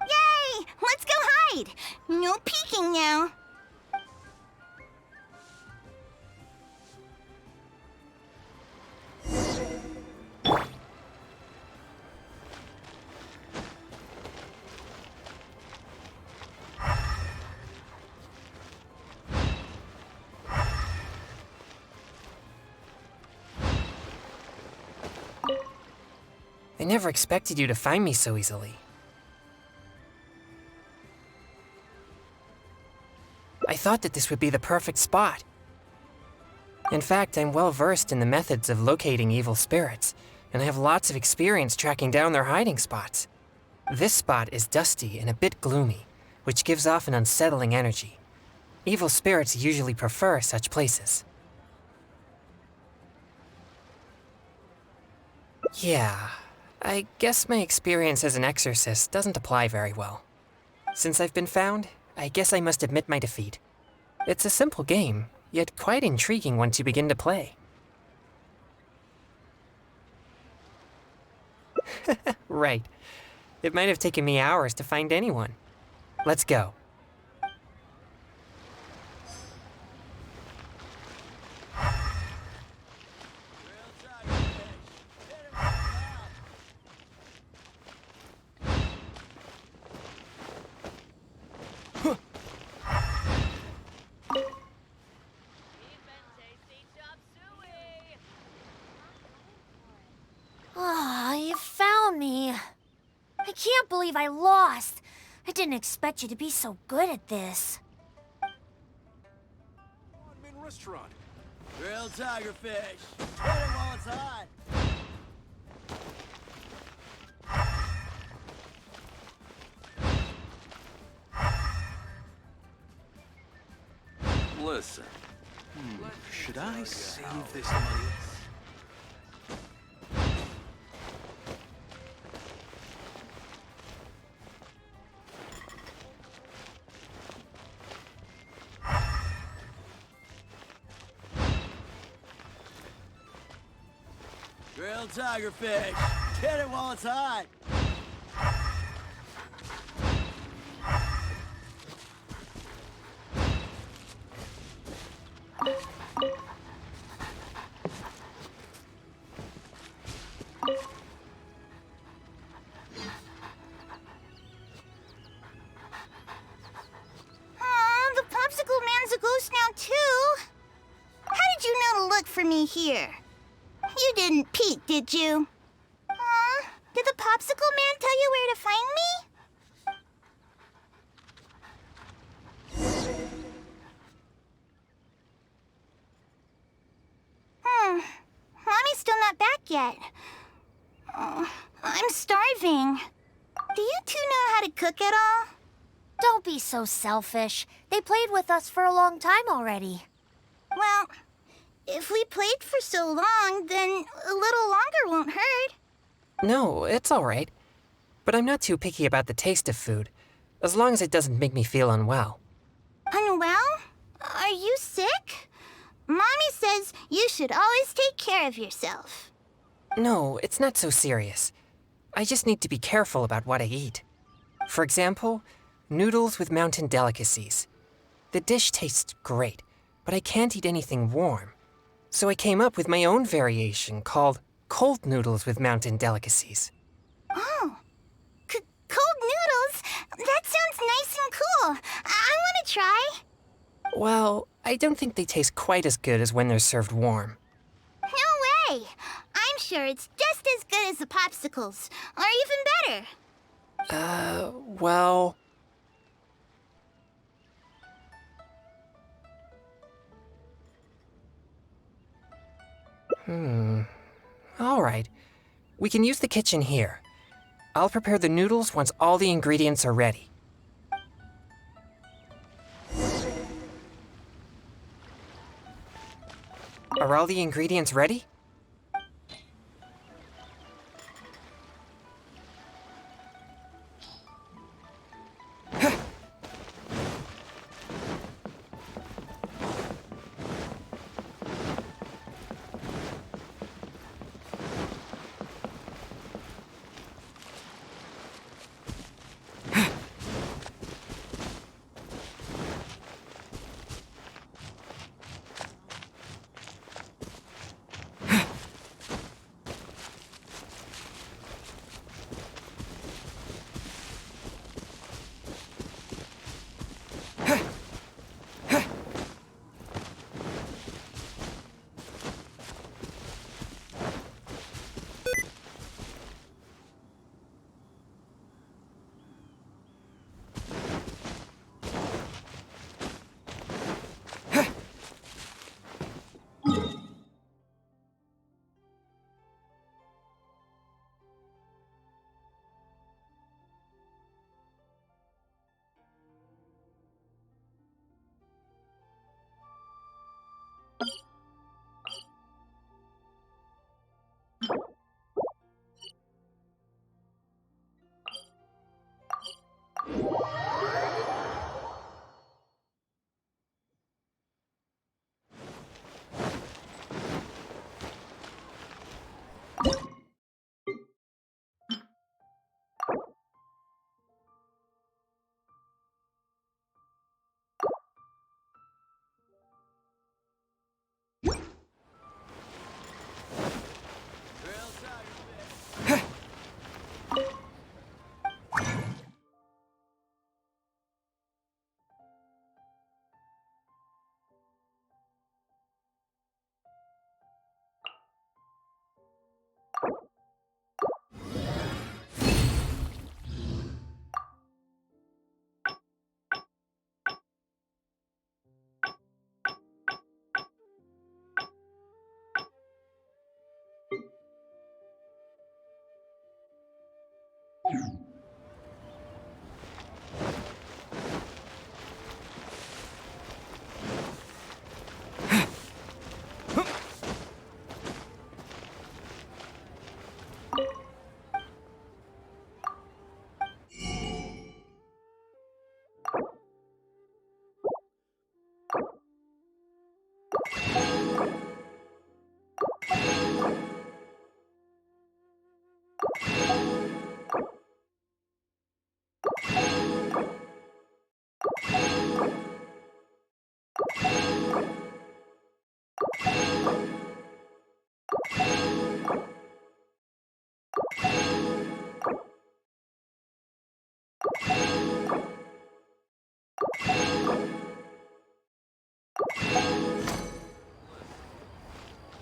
Yay! Let's go hide. No peeking now. I never expected you to find me so easily. I thought that this would be the perfect spot. In fact, I'm well versed in the methods of locating evil spirits, and I have lots of experience tracking down their hiding spots. This spot is dusty and a bit gloomy, which gives off an unsettling energy. Evil spirits usually prefer such places. Yeah, I guess my experience as an exorcist doesn't apply very well. Since I've been found, I guess I must admit my defeat. It's a simple game, yet quite intriguing once you begin to play. Right. It might have taken me hours to find anyone. Let's go. Ah, you found me. I can't believe I lost. I didn't expect you to be so good at this. Main restaurant. Grilled tiger fish. Hit it while it's hot. Listen. Should I save this money? Grilled tiger fish. Hit it while it's hot. Aw, the popsicle man's a ghost now, too. How did you know to look for me here? You didn't peek, did you? Aw, did the popsicle man tell you where to find me? Mommy's still not back yet. I'm starving. Do you two know how to cook at all? Don't be so selfish. They played with us for a long time already. Well, if we played for so long, then a little longer won't hurt. No, it's all right. But I'm not too picky about the taste of food, as long as it doesn't make me feel unwell. Unwell? Are you sick? Mommy says you should always take care of yourself. No, it's not so serious. I just need to be careful about what I eat. For example, noodles with mountain delicacies. The dish tastes great, but I can't eat anything warm. So I came up with my own variation called cold noodles with mountain delicacies. Oh, cold noodles? That sounds nice and cool. I want to try. Well, I don't think they taste quite as good as when they're served warm. No way! I'm sure it's just as good as the popsicles, or even better. Well... All right. We can use the kitchen here. I'll prepare the noodles once all the ingredients are ready. Are all the ingredients ready?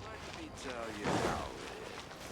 Let me tell you how it is.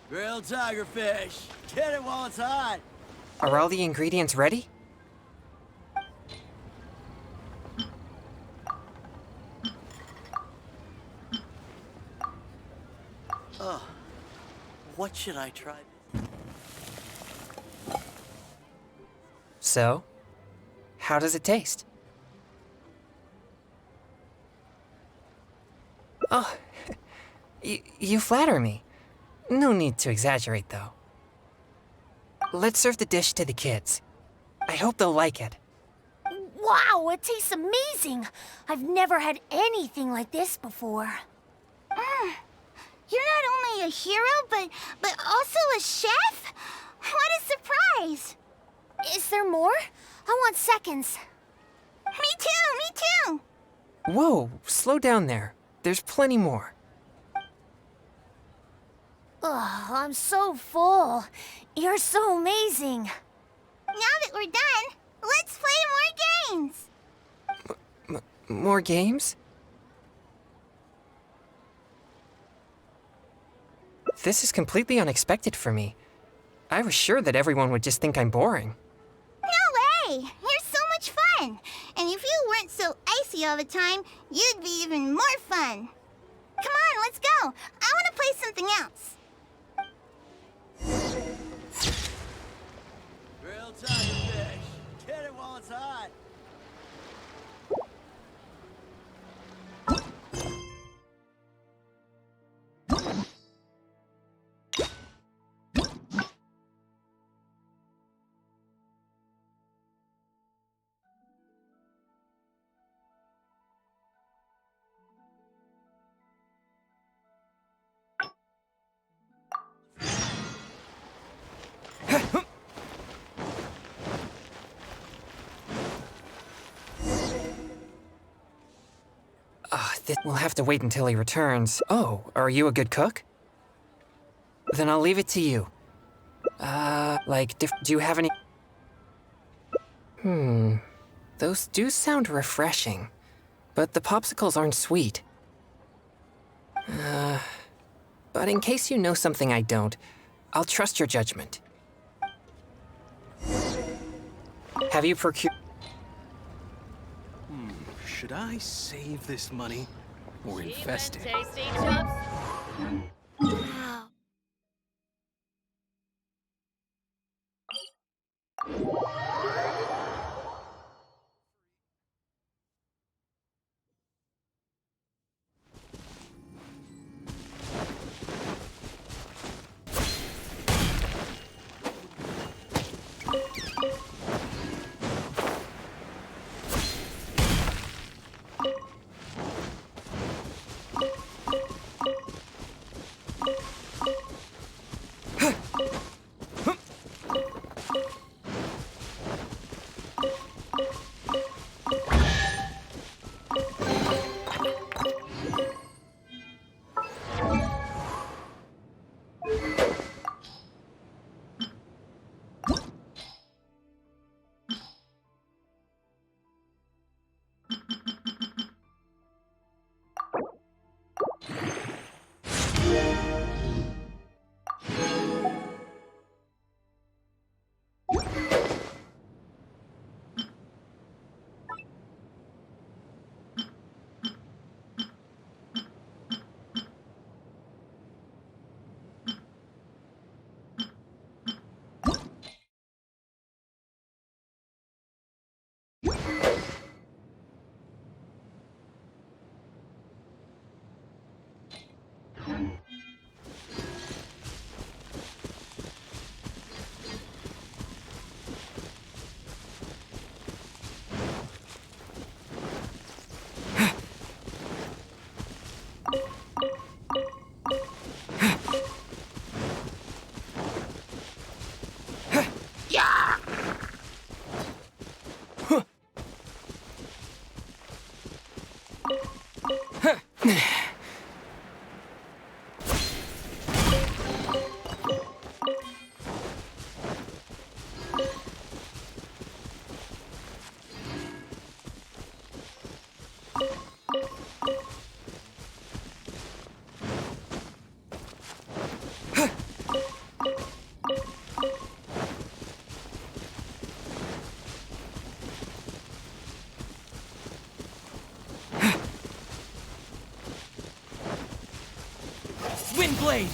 Grilled tiger fish. Get it while it's hot. Are all the ingredients ready? What should I try? So, how does it taste? Oh, you flatter me. No need to exaggerate, though. Let's serve the dish to the kids. I hope they'll like it. Wow, it tastes amazing! I've never had anything like this before. You're not only a hero, but also a chef? What a surprise! Is there more? I want seconds. Me too! Whoa, slow down there. There's plenty more. Ugh, I'm so full. You're so amazing. Now that we're done, let's play more games! More games? This is completely unexpected for me. I was sure that everyone would just think I'm boring. No way! You're so much fun! And if you weren't so icy all the time, you'd be even more fun. Come on, let's go! I want to play something else. Grilled tiger fish. Get it while it's hot. We'll have to wait until he returns. Oh, are you a good cook? Then I'll leave it to you. Do you have any... Those do sound refreshing, but the popsicles aren't sweet. But in case you know something I don't, I'll trust your judgment. Have you procured... Should I save this money or invest it? Wow. blade!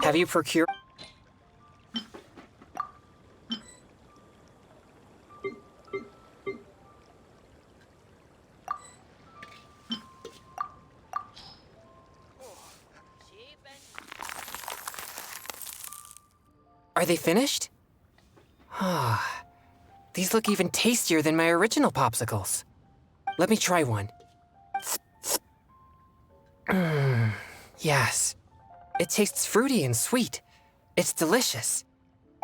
Have you procured? Are they finished? Ah, these look even tastier than my original popsicles. Let me try one. Yes. It tastes fruity and sweet. It's delicious.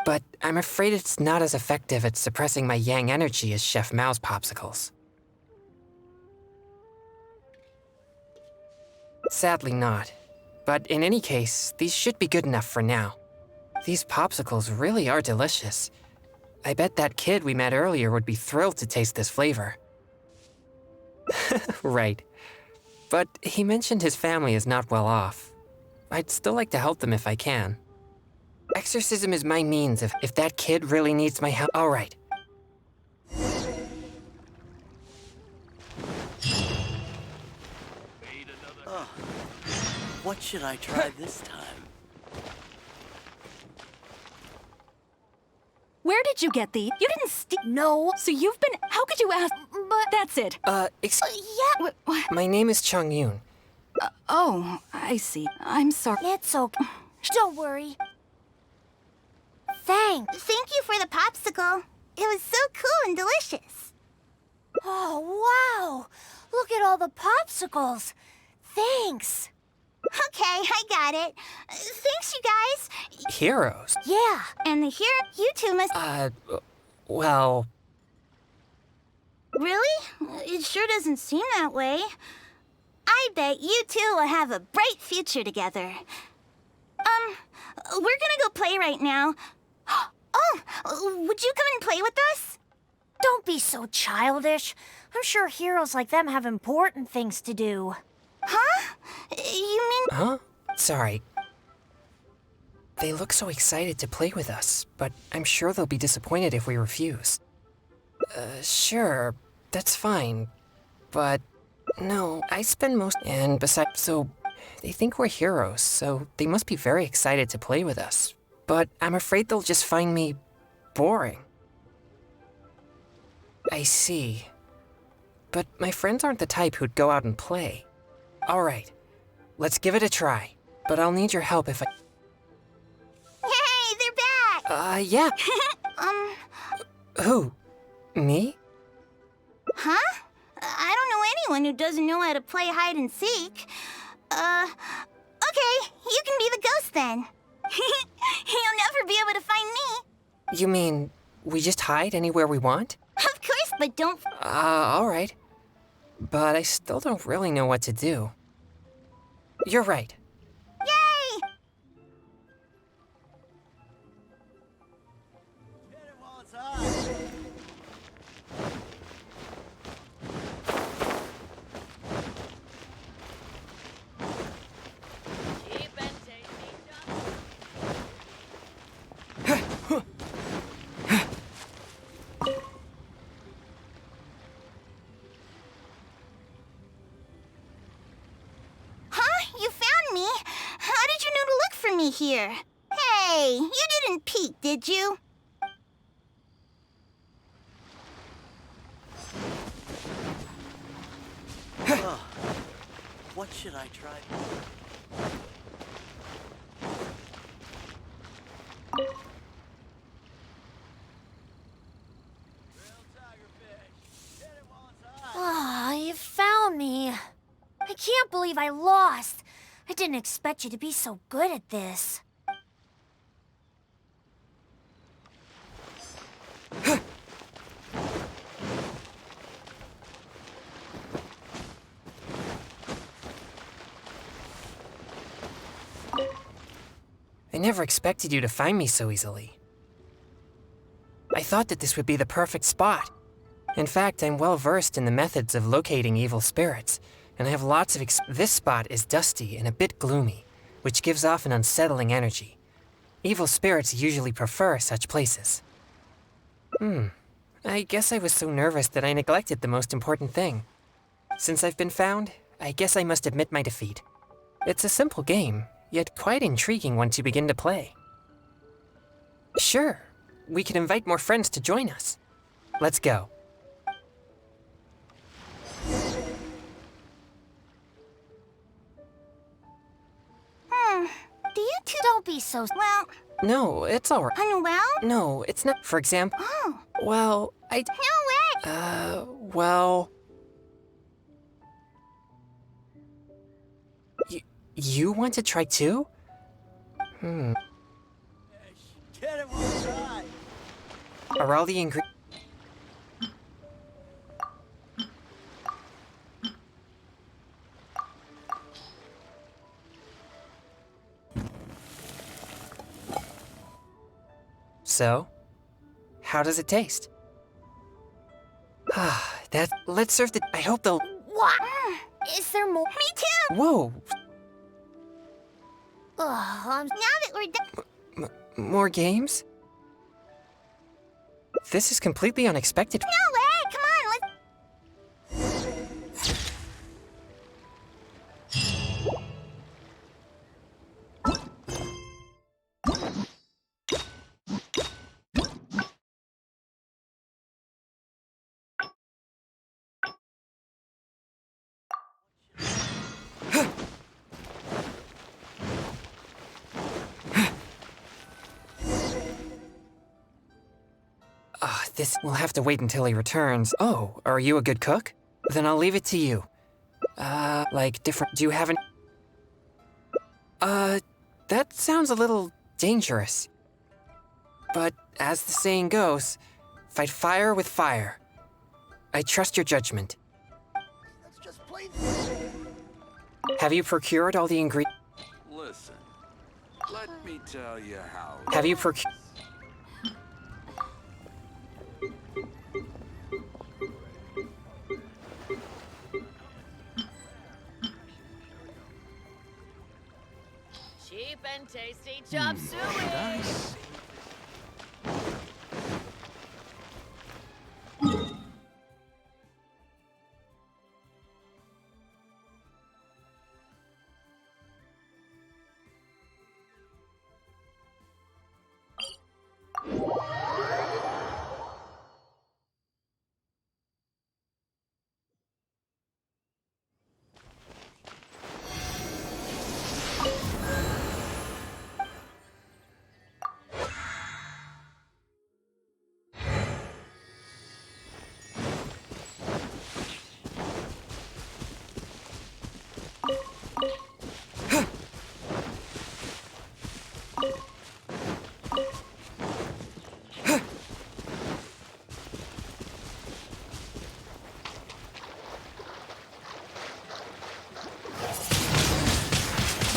But I'm afraid it's not as effective at suppressing my yang energy as Chef Mao's popsicles. Sadly not. But in any case, these should be good enough for now. These popsicles really are delicious. I bet that kid we met earlier would be thrilled to taste this flavor. Right. But he mentioned his family is not well off. I'd still like to help them if I can. Exorcism is my means if that kid really needs my help. All right. What should I try this time? Where did you get these? You didn't steal. No. So you've been. How could you ask? But... That's it. Yeah. What? My name is Chung Yoon. Oh, I see. I'm sorry. It's okay. Don't worry. Thanks. Thank you for the popsicle. It was so cool and delicious. Oh, wow. Look at all the popsicles. Thanks. Okay, I got it. Thanks, you guys. Heroes? Yeah. And the hero, you two must... Well... Really? It sure doesn't seem that way. I bet you two will have a bright future together. We're gonna go play right now. Oh, would you come and play with us? Don't be so childish. I'm sure heroes like them have important things to do. Huh? You mean... Huh? Sorry. They look so excited to play with us, but I'm sure they'll be disappointed if we refuse. Sure, that's fine. But, no, I spend most... And besides, so... They think we're heroes, so they must be very excited to play with us. But I'm afraid they'll just find me... boring. I see. But my friends aren't the type who'd go out and play. All right, let's give it a try. But I'll need your help if I... Hey, they're back! Yeah. Who? Me? Huh? I don't know anyone who doesn't know how to play hide and seek. Okay, you can be the ghost then. You'll never be able to find me. You mean, we just hide anywhere we want? Of course, but don't... All right. But I still don't really know what to do. You're right. Yay! Get it while it's hot! You found me? How did you know to look for me here? Hey, you didn't peek, did you? What should I try? Ah, you found me. I can't believe I lost. I didn't expect you to be so good at this. I never expected you to find me so easily. I thought that this would be the perfect spot. In fact, I'm well versed in the methods of locating evil spirits, and I have lots of This spot is dusty and a bit gloomy, which gives off an unsettling energy. Evil spirits usually prefer such places. I guess I was so nervous that I neglected the most important thing. Since I've been found, I guess I must admit my defeat. It's a simple game, yet quite intriguing once you begin to play. Sure, we can invite more friends to join us. Let's go. Do you two... Don't be so... Well, No, it's alright. unwell? No, it's not. For example, Oh, well, no way! well... You want to try too? Get it while it's hot. Are all the ingredients... So, how does it taste? Let's serve the... I hope they'll... What? Is there more? Me too! Whoa! Ugh, Now that we're done... More games? This is completely unexpected. No way! Come on, let's... This will have to wait until he returns. Oh, are you a good cook? Then I'll leave it to you. Like different... Do you have an... that sounds a little dangerous. But as the saying goes, fight fire with fire. I trust your judgment. That's just plain... Have you procured all the ingredients? Listen, let me tell you how. Have you procured... Cheap and tasty chop suey. Nice.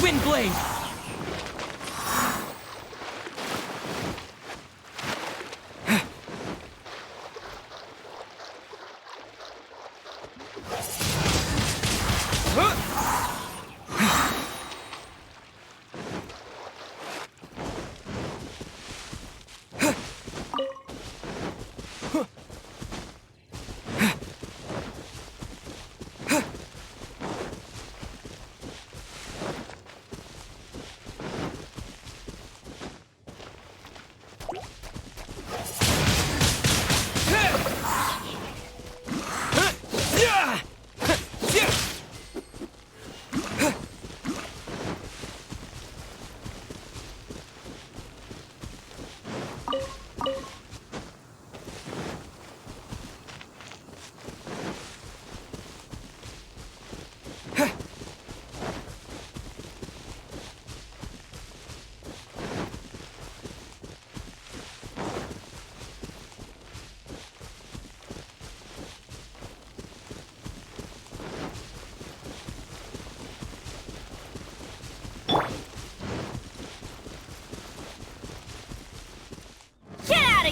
Windblade!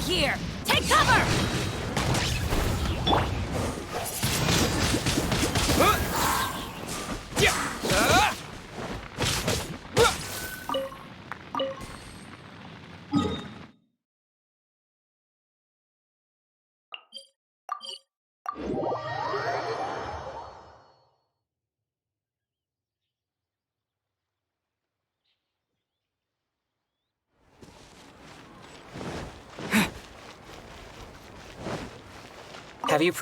here! Take cover! Have you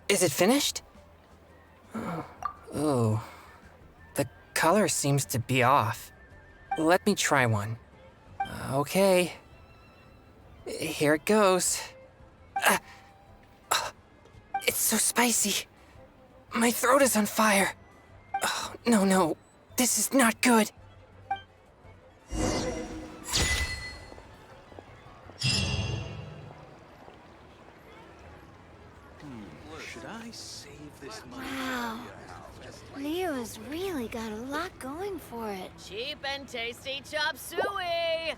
Is it finished? Oh. The color seems to be off. Let me try one. Okay. Here it goes. It's so spicy. My throat is on fire. Oh, no. This is not good. Should I save this money? Wow. Leo's really got a lot going for it. Cheap and tasty chop suey!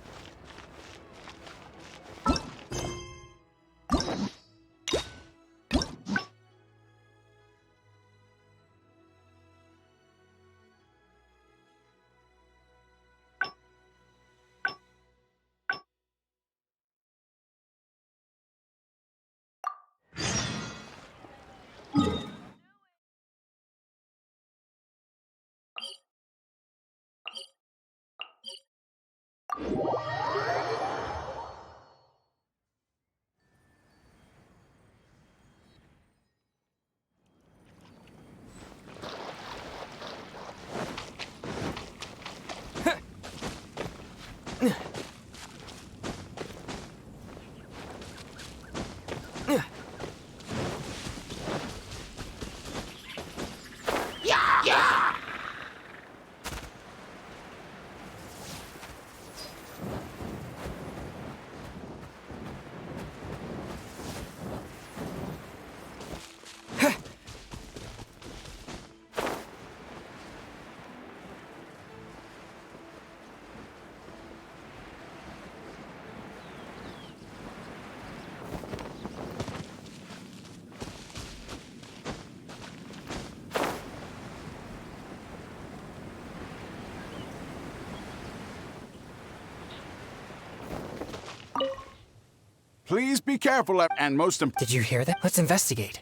Please be careful, and most Did you hear that? Let's investigate.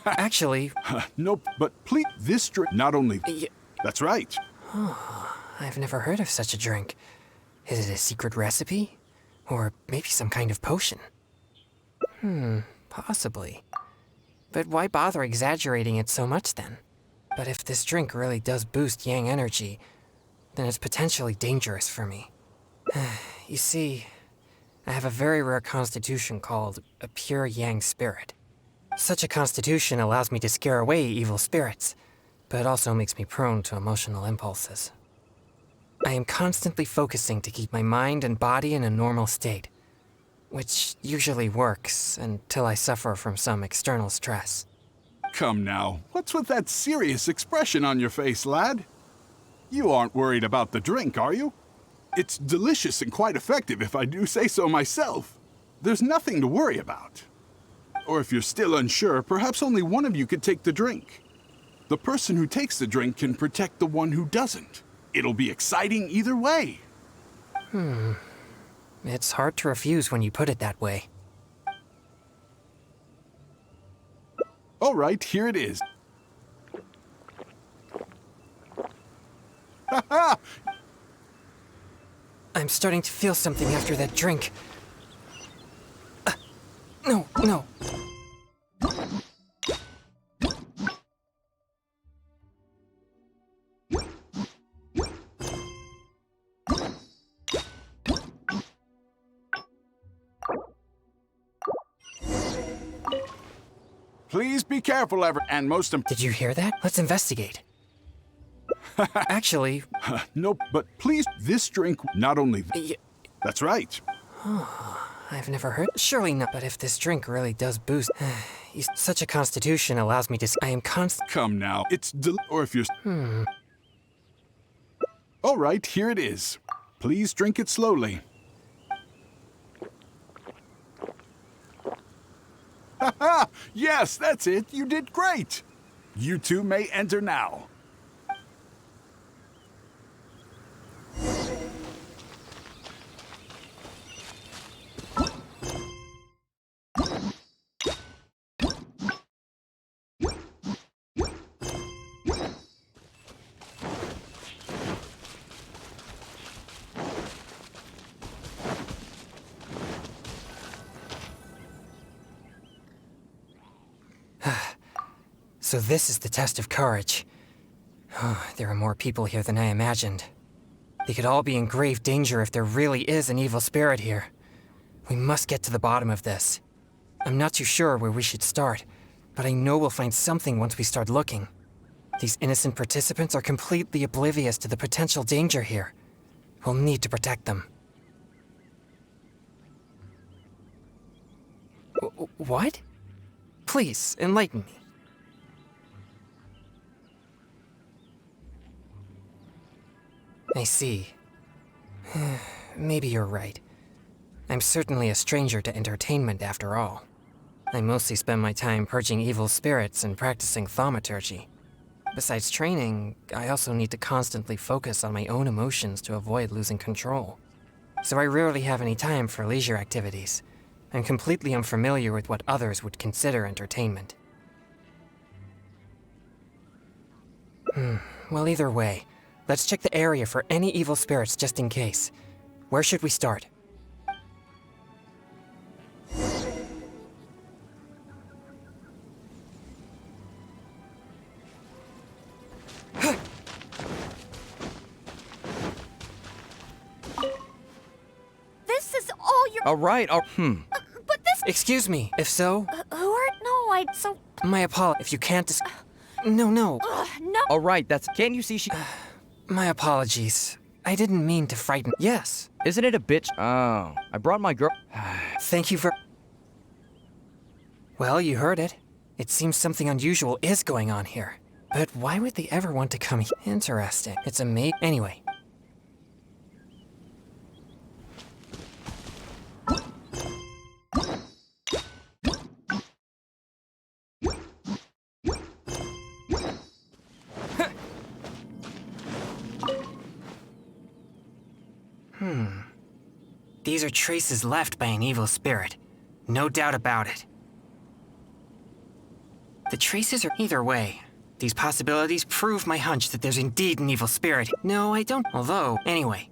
Actually, nope, but please, this drink, not only... That's right. I've never heard of such a drink. Is it a secret recipe? Or maybe some kind of potion? Possibly. But why bother exaggerating it so much then? But if this drink really does boost yang energy, then it's potentially dangerous for me. You see, I have a very rare constitution called a pure yang spirit. Such a constitution allows me to scare away evil spirits, but it also makes me prone to emotional impulses. I am constantly focusing to keep my mind and body in a normal state, which usually works until I suffer from some external stress. Come now, what's with that serious expression on your face, lad? You aren't worried about the drink, are you? It's delicious and quite effective, if I do say so myself. There's nothing to worry about. Or if you're still unsure, perhaps only one of you could take the drink. The person who takes the drink can protect the one who doesn't. It'll be exciting either way. It's hard to refuse when you put it that way. All right, here it is. Ha-ha! I'm starting to feel something after that drink. No. Please be careful, and most Did you hear that? Let's investigate. Actually, nope, but please, this drink, not only... That's right. I've never heard. Surely not. But if this drink really does boost... Such a constitution allows me to. I am Come now, or if you're. All right, here it is. Please drink it slowly. Ha ha! Yes, that's it. You did great. You two may enter now. So this is the test of courage. Oh, there are more people here than I imagined. They could all be in grave danger if there really is an evil spirit here. We must get to the bottom of this. I'm not too sure where we should start, but I know we'll find something once we start looking. These innocent participants are completely oblivious to the potential danger here. We'll need to protect them. What? Please, enlighten me. I see. Maybe you're right. I'm certainly a stranger to entertainment after all. I mostly spend my time purging evil spirits and practicing thaumaturgy. Besides training, I also need to constantly focus on my own emotions to avoid losing control. So I rarely have any time for leisure activities. I'm completely unfamiliar with what others would consider entertainment. Well, either way, let's check the area for any evil spirits just in case. Where should we start? This is all your. All right, But this. Excuse me, if so, Who are? No, I. So. my apologies. If you can't No. No. all right, that's... Can't you see she... My apologies. I didn't mean to frighten. Yes. Isn't it a bitch? Oh, I brought my girl... Thank you for... Well, you heard it. It seems something unusual is going on here. But why would they ever want to come here? Interesting. It's a mate. Anyway. These are traces left by an evil spirit. No doubt about it. The traces are either way. These possibilities prove my hunch that there's indeed an evil spirit. No, I don't. Although, anyway.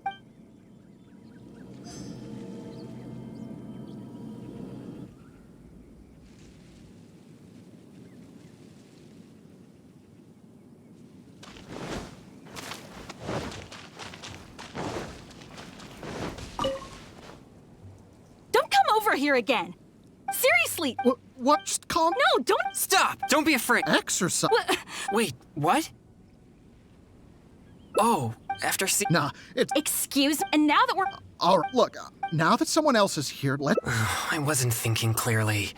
Don't come over here again. Seriously. What? Just calm. No, don't. Stop! Don't be afraid. Exercise. Wait, what? Oh, after Nah, it's... Excuse. And now that we're... All right, look, now that someone else is here, I wasn't thinking clearly.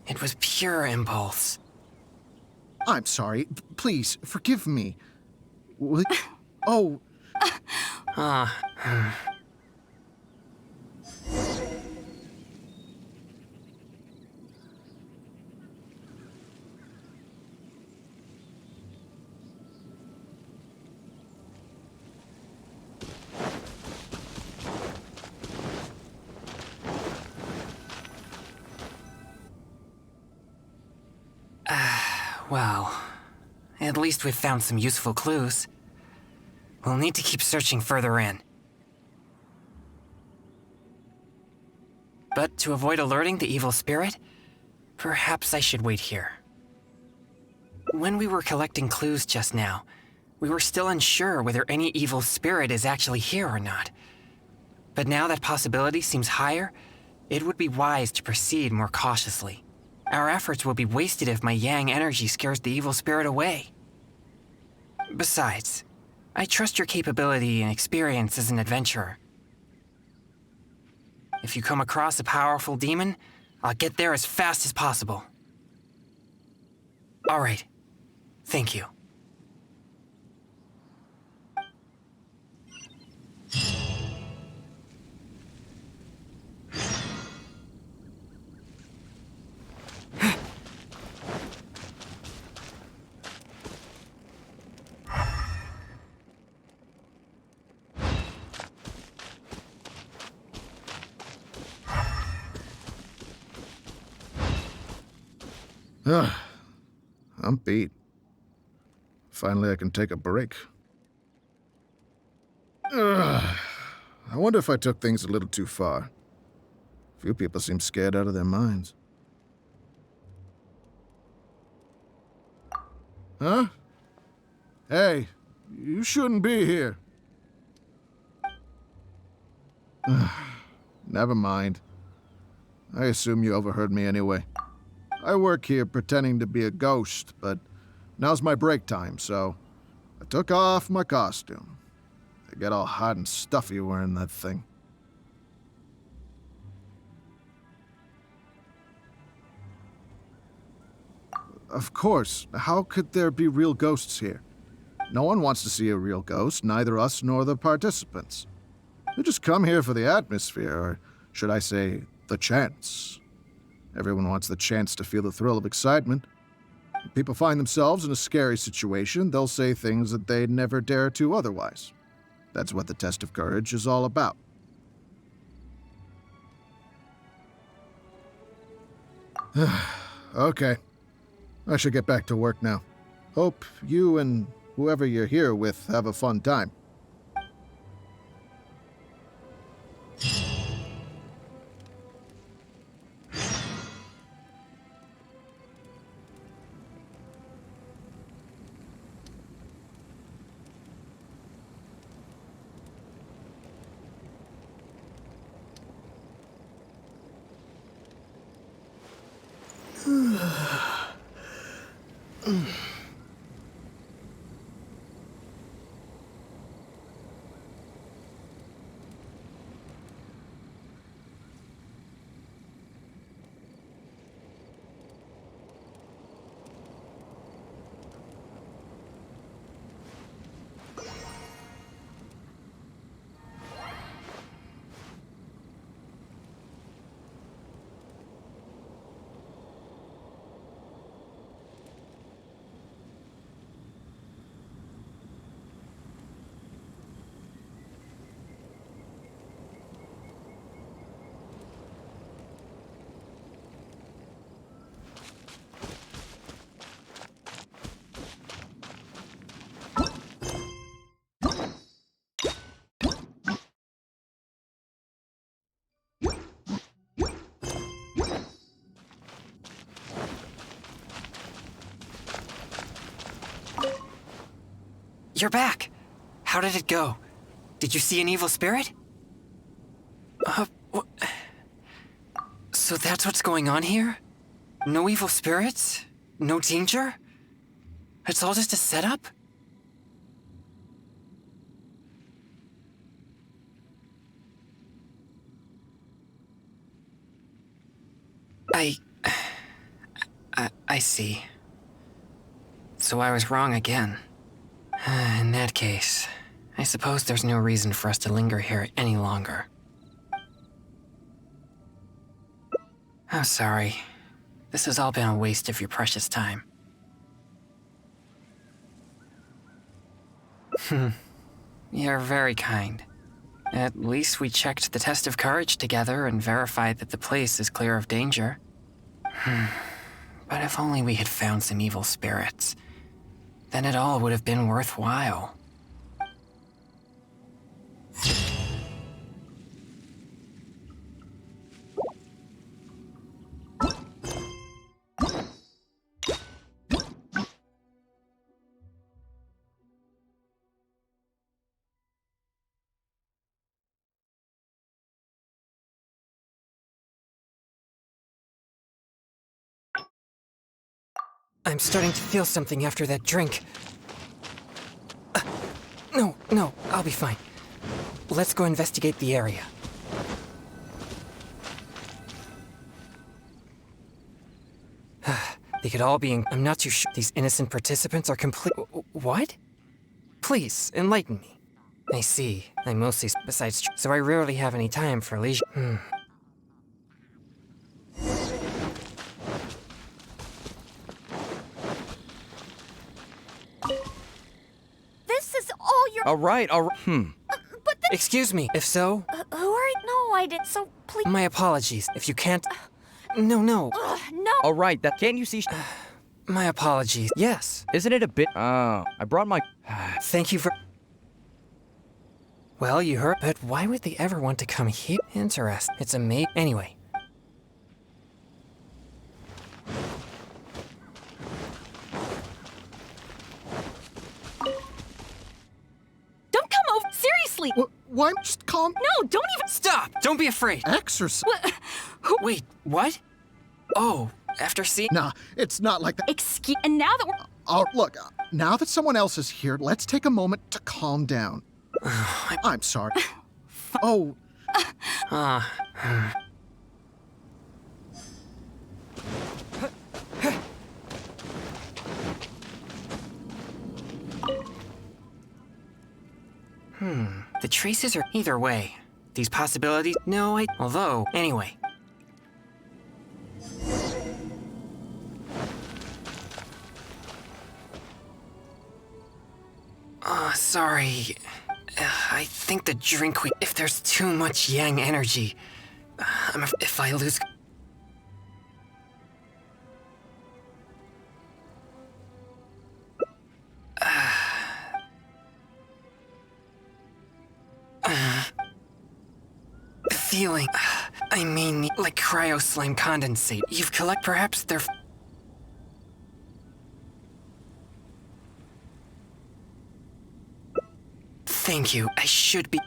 It was pure impulse. I'm sorry. Please, forgive me. Oh. Well, at least we've found some useful clues. We'll need to keep searching further in. But to avoid alerting the evil spirit, perhaps I should wait here. When we were collecting clues just now, we were still unsure whether any evil spirit is actually here or not. But now that possibility seems higher, it would be wise to proceed more cautiously. Our efforts will be wasted if my yang energy scares the evil spirit away. Besides, I trust your capability and experience as an adventurer. If you come across a powerful demon, I'll get there as fast as possible. All right. Thank you. I'm beat. Finally, I can take a break. I wonder if I took things a little too far. Few people seem scared out of their minds. Huh? Hey, you shouldn't be here. Never mind. I assume you overheard me anyway. I work here pretending to be a ghost, but now's my break time, so I took off my costume. I get all hot and stuffy wearing that thing. Of course, how could there be real ghosts here? No one wants to see a real ghost, neither us nor the participants. We just come here for the atmosphere, or should I say, the chance. Everyone wants the chance to feel the thrill of excitement. When people find themselves in a scary situation, they'll say things that they'd never dare to otherwise. That's what the test of courage is all about. Okay. I should get back to work now. Hope you and whoever you're here with have a fun time. You're back. How did it go? Did you see an evil spirit? So that's what's going on here? No evil spirits? No danger? It's all just a setup? I see. So I was wrong again. In that case, I suppose there's no reason for us to linger here any longer. I'm sorry. This has all been a waste of your precious time. You're very kind. At least we checked the test of courage together and verified that the place is clear of danger. But if only we had found some evil spirits, then it all would have been worthwhile. I'm starting to feel something after that drink. No, I'll be fine. Let's go investigate the area. They could all be in. I'm not too sure. These innocent participants are complete. What? Please, enlighten me. I see. I mostly. Besides. So I rarely have any time for leisure. This is all your. All right. But this. Excuse me. If so, Who are you? No, I didn't. So please. my apologies. If you can't. No. No. All right. That. Can't you see? My apologies. Yes. Isn't it a bit? Oh, I brought my. Thank you for. Well, you heard. But why would they ever want to come here? Interesting. It's amazing. Anyway. Don't come over. Seriously. Why? Just calm. No, don't even. Stop! Don't be afraid. Exercise. Wait, what? Oh, after seeing. Nah, it's not like that. Excuse. And now that we're. Oh, look, now that someone else is here, let's take a moment to calm down. I'm sorry. Oh, The traces are either way. These possibilities. No, Although, anyway. Sorry. I think the drink we. If there's too much yang energy, if I lose. Feeling. I mean, like cryo slime condensate. You've collect. Perhaps they're. Thank you. I should be.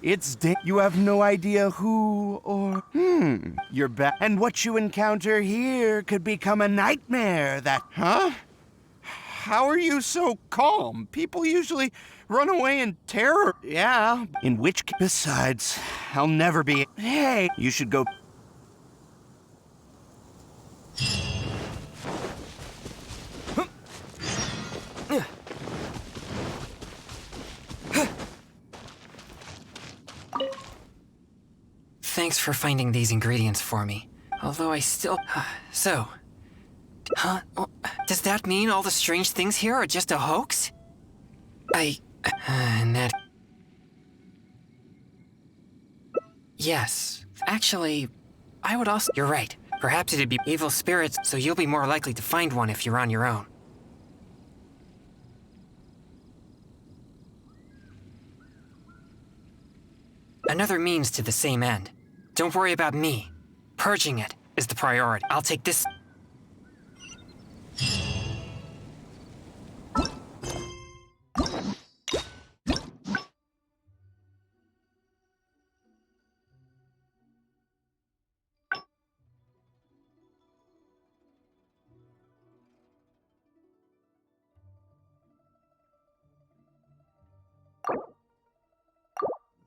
It's you have no idea who or you're back. And what you encounter here could become a nightmare that. Huh? How are you so calm? People usually run away in terror. Yeah. In which besides, I'll never be. Hey, you should go. Thanks for finding these ingredients for me. Although I still. So. Huh? Does that mean all the strange things here are just a hoax? And that. Yes. Actually, I would also. You're right. Perhaps it'd be evil spirits, so you'll be more likely to find one if you're on your own. Another means to the same end. Don't worry about me. Purging it is the priority. I'll take this.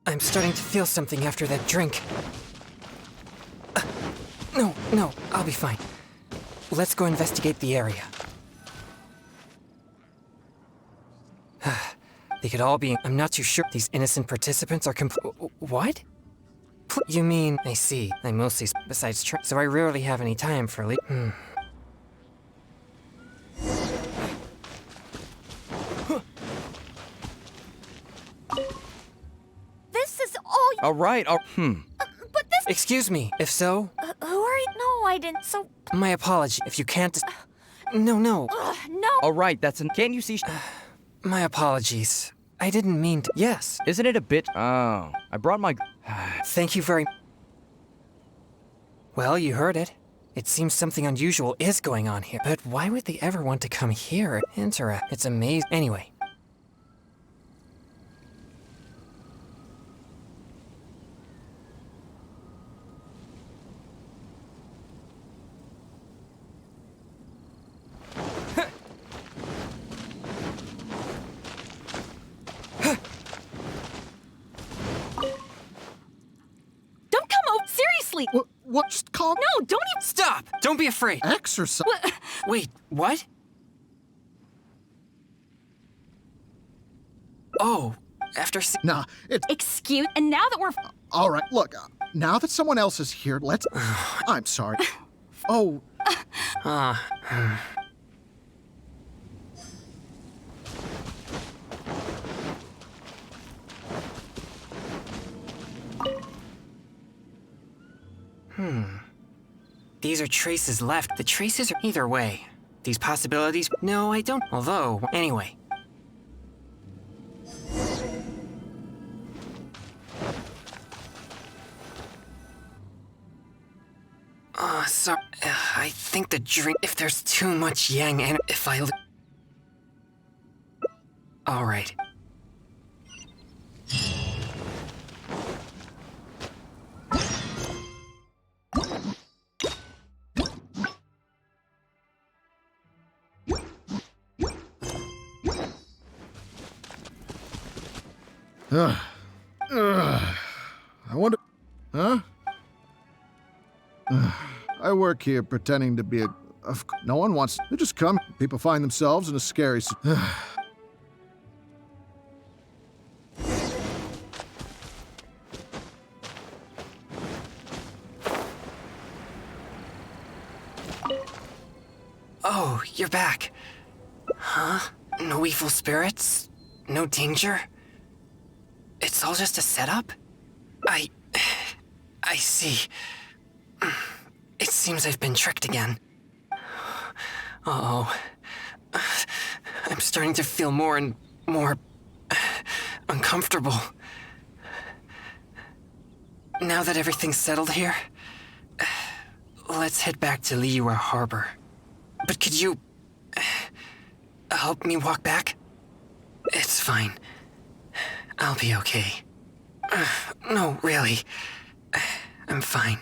I'm starting to feel something after that drink. No, I'll be fine. Let's go investigate the area. They could all be. I'm not too sure. These innocent participants are What? You mean? I see. I mostly. Besides, so I rarely have any time for This is all. All right. But this. Excuse me. If so. Who are you? No, I didn't. So. My apology. If you can't. No. No. All right. That's. Can't you see? My apologies. I didn't mean to. Yes. Isn't it a bit? Oh, I brought my. Thank you very. Well, you heard it. It seems something unusual is going on here. But why would they ever want to come here? It's amazing. Anyway. Don't come over. Seriously. What? Just calm. No, don't even. Stop! Don't be afraid. Exercise. Wait, what? Oh, after Nah, it's Excuse. And now that we're. all right. Look, now that someone else is here, let's. I'm sorry. Oh, These are traces left. The traces are either way. These possibilities. No, I don't. Although, anyway. So, I think the drink. If there's too much yang and if I. All right. I wonder. Huh? I work here pretending to be a. No one wants. They just come. People find themselves in a scary. Oh, you're back. Huh? No evil spirits? No danger? It's all just a setup? I see. It seems I've been tricked again. Uh-oh. I'm starting to feel more and more uncomfortable. Now that everything's settled here, let's head back to Liyue Harbor. But could you help me walk back? It's fine. I'll be okay. No, really. I'm fine.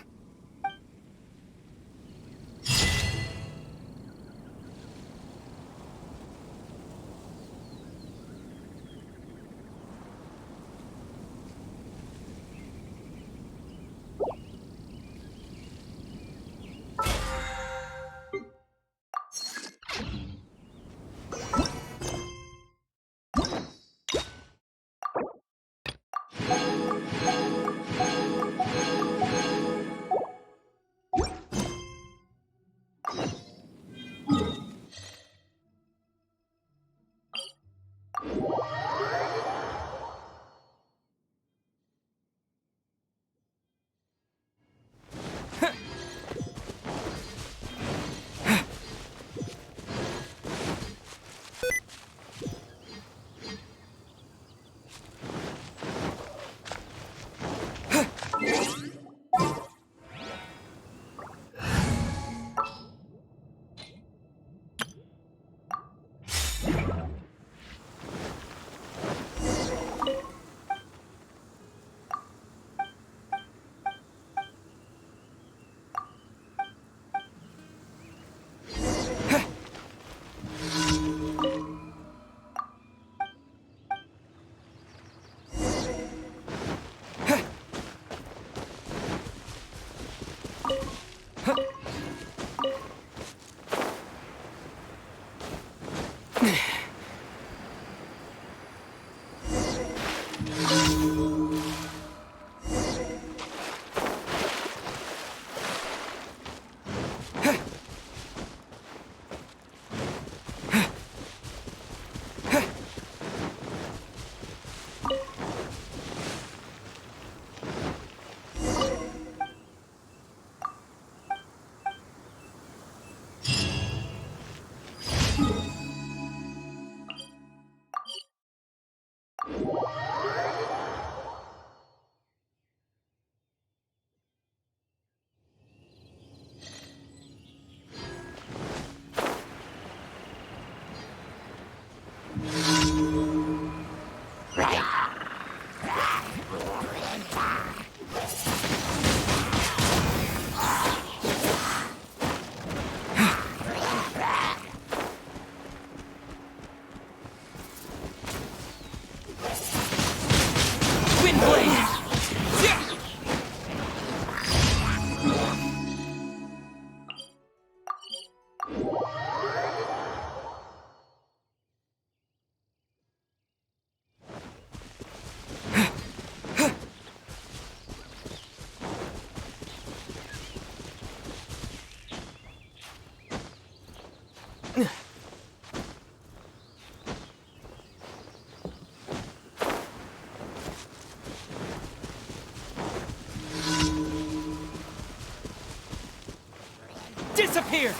Disappear!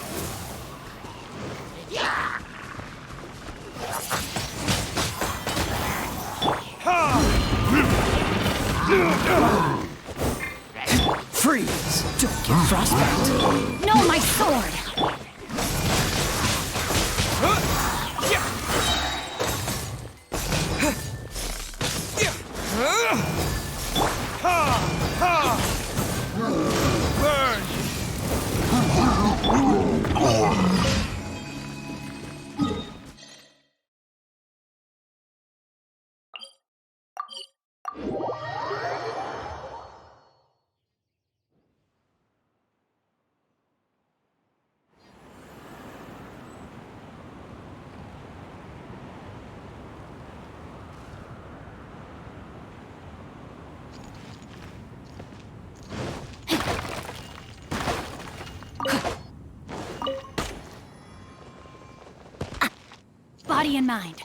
Freeze! Don't get frostbite. No, my sword! Body and mind.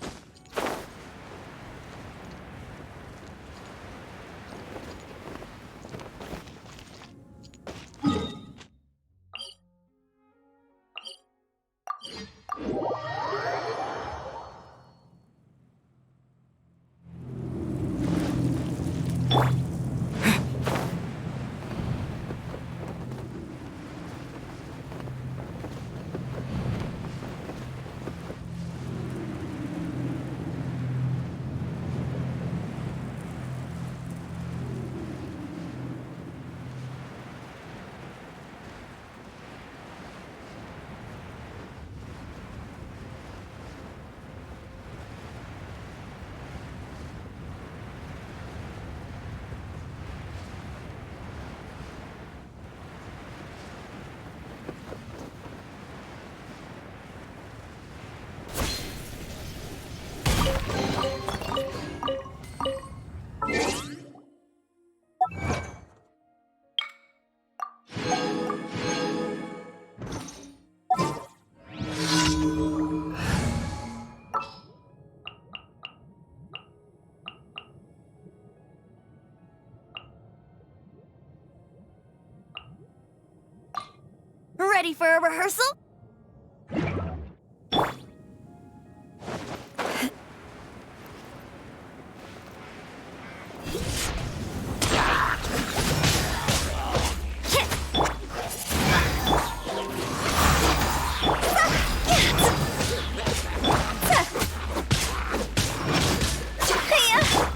Ready for a rehearsal?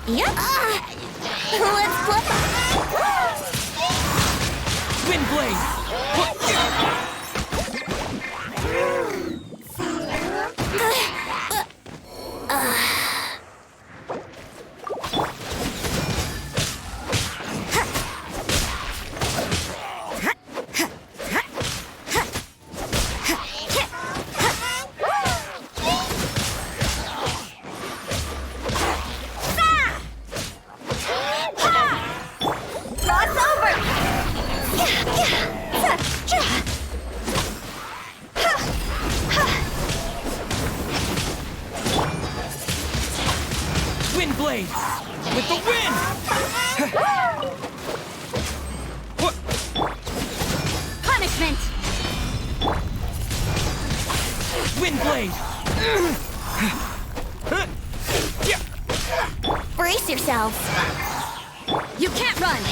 Yep. Let's play. Wind blade! Wind blade! With the wind! Punishment! Wind blade! Brace yourselves. You can't run!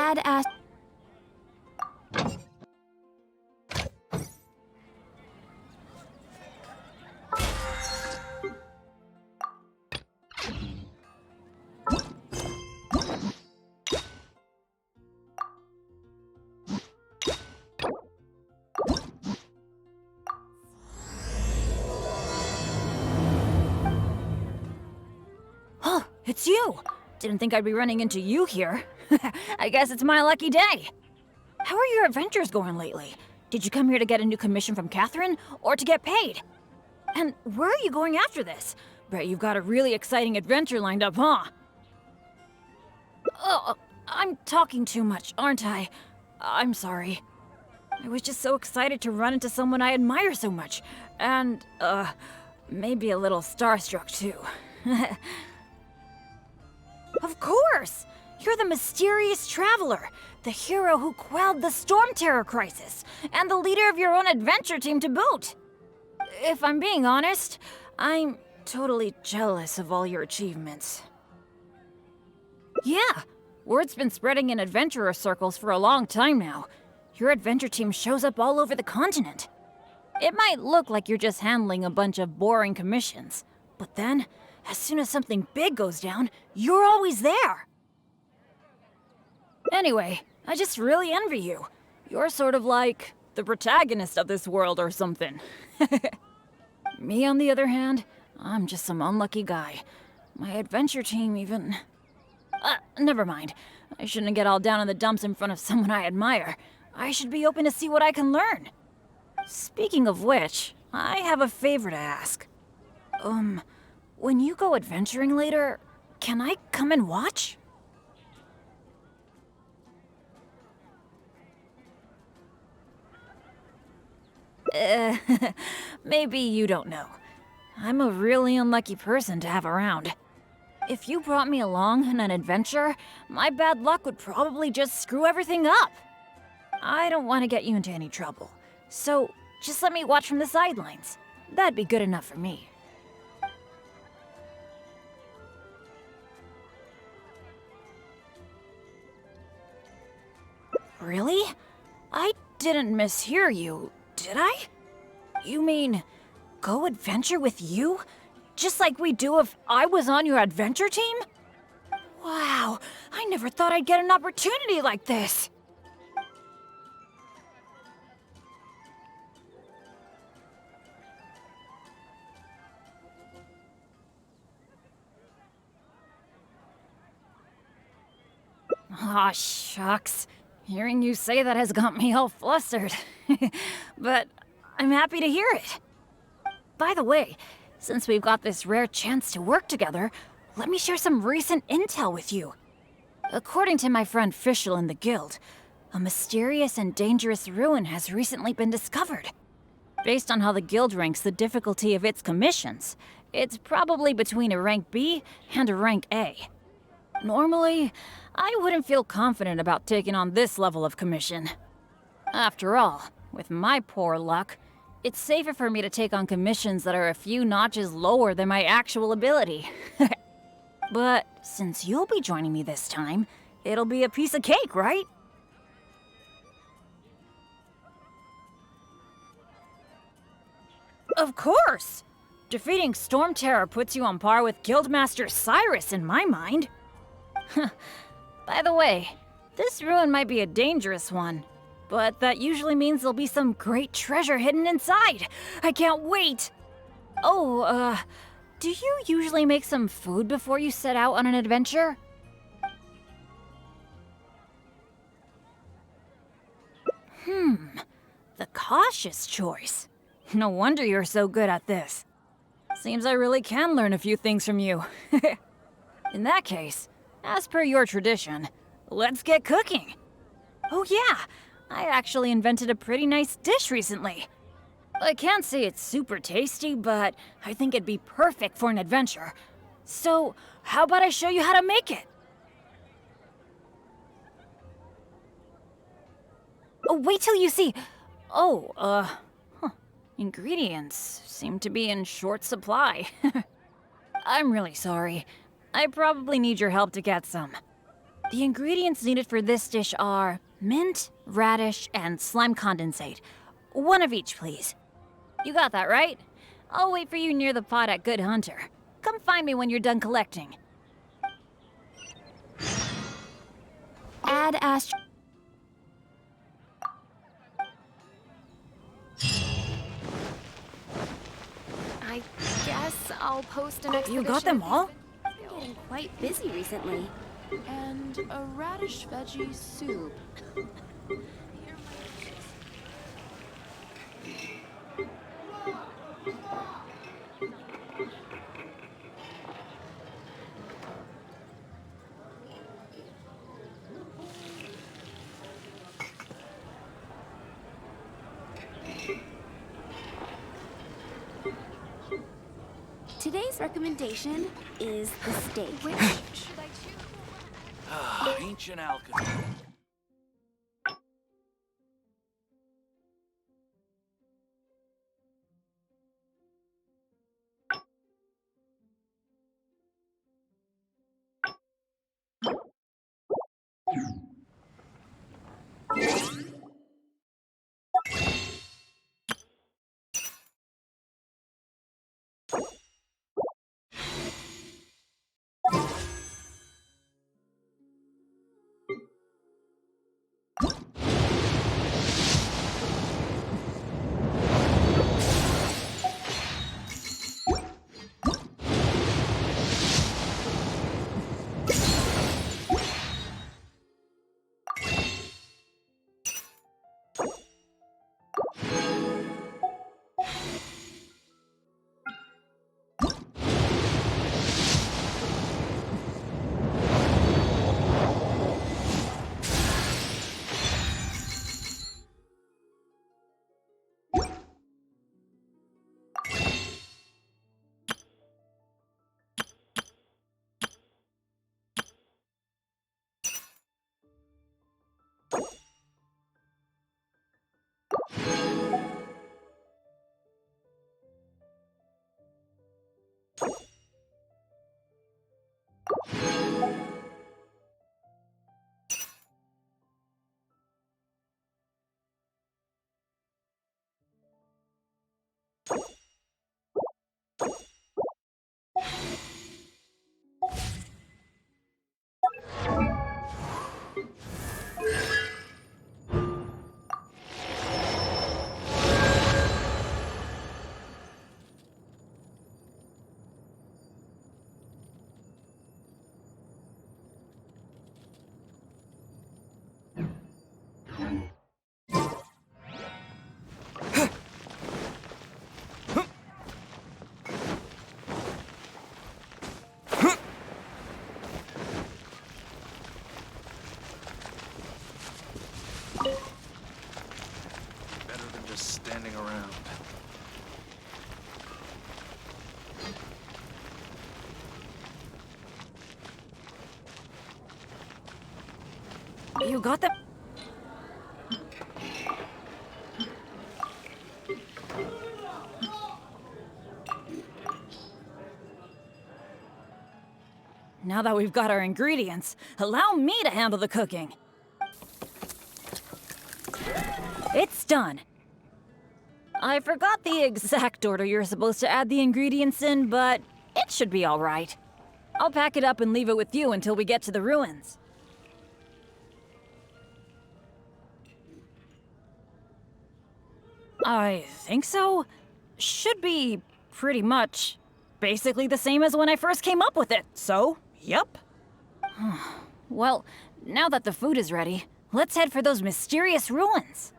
Dad asked... Huh, it's you! Didn't think I'd be running into you here. I guess it's my lucky day. How are your adventures going lately? Did you come here to get a new commission from Catherine, or to get paid? And where are you going after this? Bet you've got a really exciting adventure lined up, huh? Oh, I'm talking too much, aren't I? I'm sorry. I was just so excited to run into someone I admire so much. And, maybe a little starstruck too. Of course! You're the mysterious traveler, the hero who quelled the Storm Terror crisis, and the leader of your own adventure team to boot. If I'm being honest, I'm totally jealous of all your achievements. Yeah, word's been spreading in adventurer circles for a long time now. Your adventure team shows up all over the continent. It might look like you're just handling a bunch of boring commissions, but then, as soon as something big goes down, you're always there. Anyway, I just really envy you. You're sort of like the protagonist of this world or something. Me, on the other hand, I'm just some unlucky guy. My adventure team even... never mind. I shouldn't get all down in the dumps in front of someone I admire. I should be open to see what I can learn. Speaking of which, I have a favor to ask. When you go adventuring later, can I come and watch? Maybe you don't know. I'm a really unlucky person to have around. If you brought me along on an adventure, my bad luck would probably just screw everything up. I don't want to get you into any trouble, so just let me watch from the sidelines. That'd be good enough for me. Really? I didn't mishear you, did I? You mean, go adventure with you? Just like we do if I was on your adventure team? Wow, I never thought I'd get an opportunity like this. Aw, shucks. Hearing you say that has got me all flustered. But I'm happy to hear it. By the way, since we've got this rare chance to work together, let me share some recent intel with you. According to my friend Fischl in the guild, a mysterious and dangerous ruin has recently been discovered. Based on how the guild ranks the difficulty of its commissions, it's probably between a rank B and a rank A. Normally, I wouldn't feel confident about taking on this level of commission. After all, with my poor luck, it's safer for me to take on commissions that are a few notches lower than my actual ability. But since you'll be joining me this time, it'll be a piece of cake, right? Of course! Defeating Storm Terror puts you on par with Guildmaster Cyrus in my mind. By the way, this ruin might be a dangerous one, but that usually means there'll be some great treasure hidden inside. I can't wait! Oh, do you usually make some food before you set out on an adventure? The cautious choice. No wonder you're so good at this. Seems I really can learn a few things from you. In that case, as per your tradition, let's get cooking. Oh yeah, I actually invented a pretty nice dish recently. I can't say it's super tasty, but I think it'd be perfect for an adventure. So, how about I show you how to make it? Oh, wait till you see... Oh, ingredients seem to be in short supply. I'm really sorry. I probably need your help to get some. The ingredients needed for this dish are mint, radish, and slime condensate. One of each, please. You got that, right? I'll wait for you near the pot at Good Hunter. Come find me when you're done collecting. Add I guess I'll post an expedition. You got them all? I've been getting quite busy recently. And a radish veggie soup. Today's recommendation is the steak. Which should I choose? Ancient alchemy. Standing around. You got them? Now that we've got our ingredients, allow me to handle the cooking. It's done. I forgot the exact order you're supposed to add the ingredients in, but it should be all right. I'll pack it up and leave it with you until we get to the ruins. I think so. Should be pretty much basically the same as when I first came up with it, so, yup. Well, now that the food is ready, let's head for those mysterious ruins.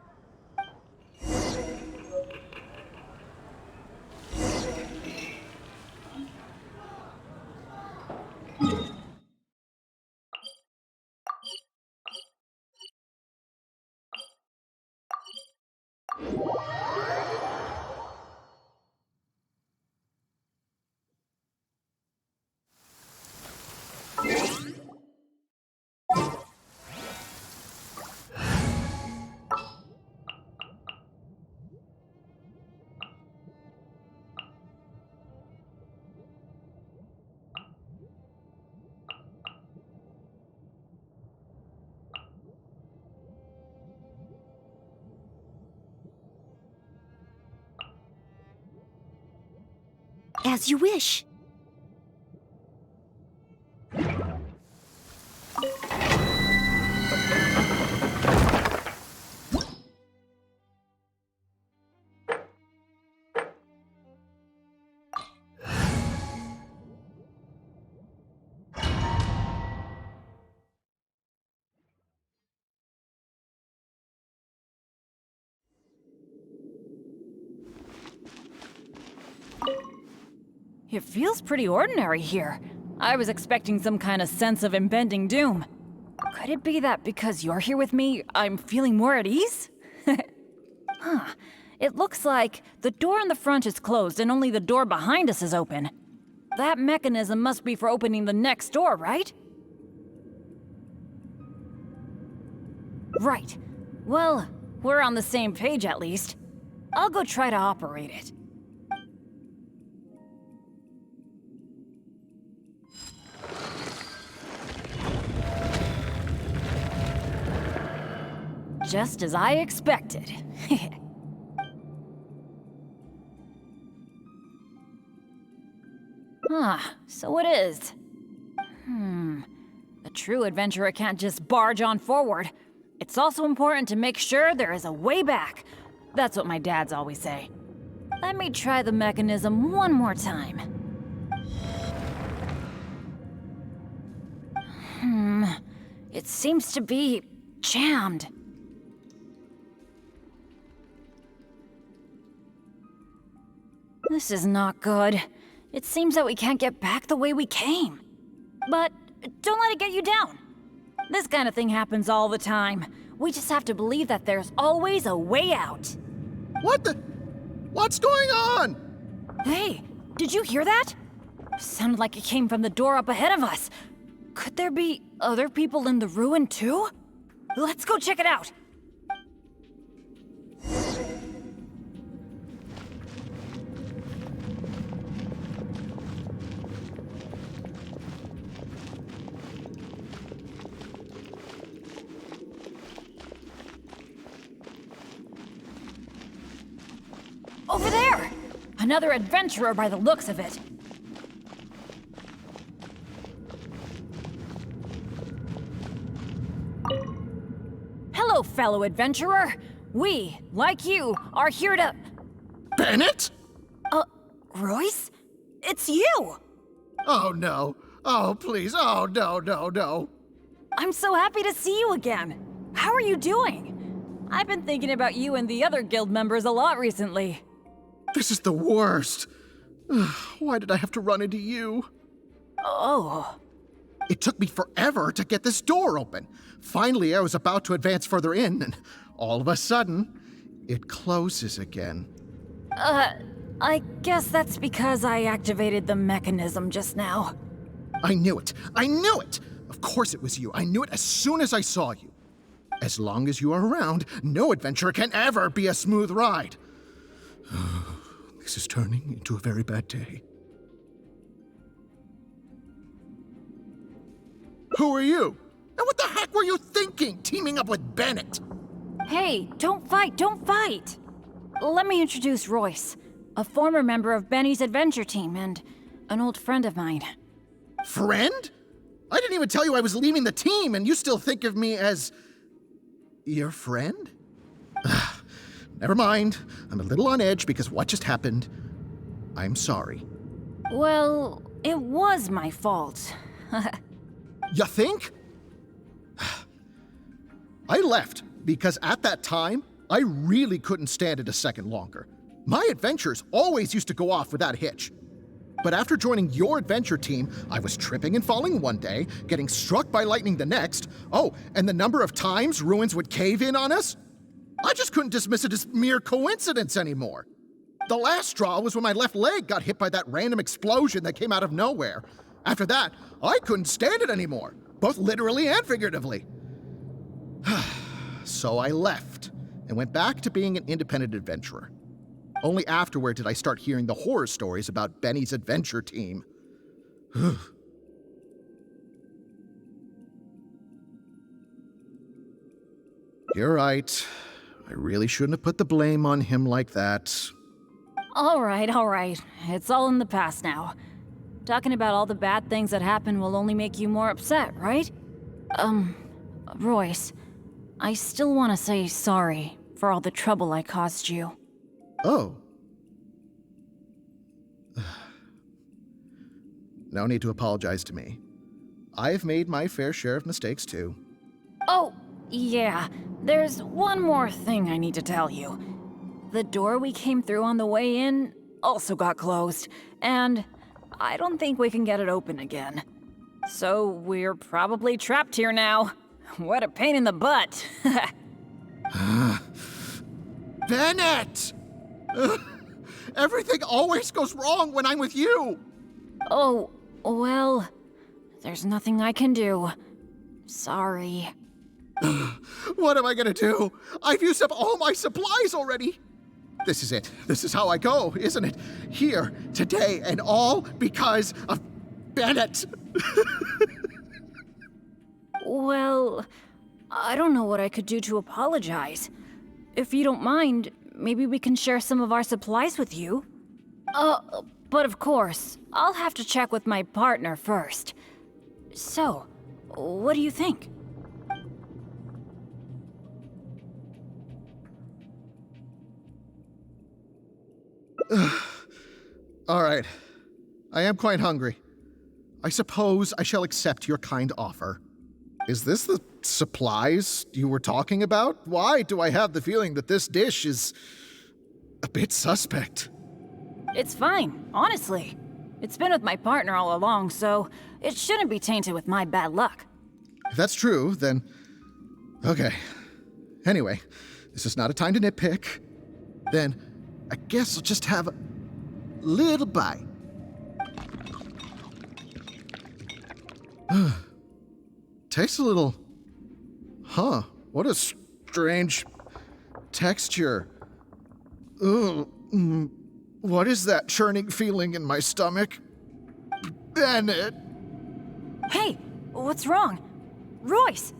As you wish. It feels pretty ordinary here. I was expecting some kind of sense of impending doom. Could it be that because you're here with me, I'm feeling more at ease? Huh. It looks like the door in the front is closed and only the door behind us is open. That mechanism must be for opening the next door, right? Right. Well, we're on the same page at least. I'll go try to operate it. Just as I expected. So it is. A true adventurer can't just barge on forward. It's also important to make sure there is a way back. That's what my dads always say. Let me try the mechanism one more time. It seems to be jammed. This is not good. It seems that we can't get back the way we came. But don't let it get you down. This kind of thing happens all the time. We just have to believe that there's always a way out. What the? What's going on? Hey, did you hear that? Sounded like it came from the door up ahead of us. Could there be other people in the ruin too? Let's go check it out. Over there! Another adventurer by the looks of it. Hello, fellow adventurer. We, like you, are here to... Bennett? Royce? It's you! Oh, no. Oh, please. Oh, no, no, no. I'm so happy to see you again. How are you doing? I've been thinking about you and the other guild members a lot recently. This is the worst. Why did I have to run into you? Oh. It took me forever to get this door open. Finally, I was about to advance further in, and all of a sudden, it closes again. I guess that's because I activated the mechanism just now. I knew it. I knew it! Of course it was you. I knew it as soon as I saw you. As long as you are around, no adventure can ever be a smooth ride. This is turning into a very bad day. Who are you? And what the heck were you thinking, teaming up with Bennett? Hey, don't fight, don't fight! Let me introduce Royce, a former member of Benny's adventure team and an old friend of mine. Friend? I didn't even tell you I was leaving the team, and you still think of me as... your friend? Never mind. I'm a little on edge because what just happened. I'm sorry. Well, it was my fault. You think? I left because at that time, I really couldn't stand it a second longer. My adventures always used to go off without a hitch. But after joining your adventure team, I was tripping and falling one day, getting struck by lightning the next. Oh, and the number of times ruins would cave in on us? I just couldn't dismiss it as mere coincidence anymore. The last straw was when my left leg got hit by that random explosion that came out of nowhere. After that, I couldn't stand it anymore, both literally and figuratively. So I left and went back to being an independent adventurer. Only afterward did I start hearing the horror stories about Benny's adventure team. You're right. I really shouldn't have put the blame on him like that. All right. It's all in the past now. Talking about all the bad things that happened will only make you more upset, right? Royce, I still want to say sorry for all the trouble I caused you. Oh. No need to apologize to me. I've made my fair share of mistakes too. Oh, yeah. There's one more thing I need to tell you. The door we came through on the way in also got closed, and I don't think we can get it open again. So we're probably trapped here now. What a pain in the butt. Bennett! Everything always goes wrong when I'm with you! Oh, well, there's nothing I can do. Sorry. What am I gonna do? I've used up all my supplies already! This is it. This is how I go, isn't it? Here, today, and all because of Bennett! Well, I don't know what I could do to apologize. If you don't mind, maybe we can share some of our supplies with you. But of course, I'll have to check with my partner first. So, what do you think? All right. I am quite hungry. I suppose I shall accept your kind offer. Is this the supplies you were talking about? Why do I have the feeling that this dish is a bit suspect? It's fine, honestly. It's been with my partner all along, so it shouldn't be tainted with my bad luck. If that's true, then... Okay. Anyway, this is not a time to nitpick. Then, I guess I'll just have a little bite. Tastes a little... Huh, what a strange texture. Ugh. What is that churning feeling in my stomach? Bennett! Hey, what's wrong? Royce,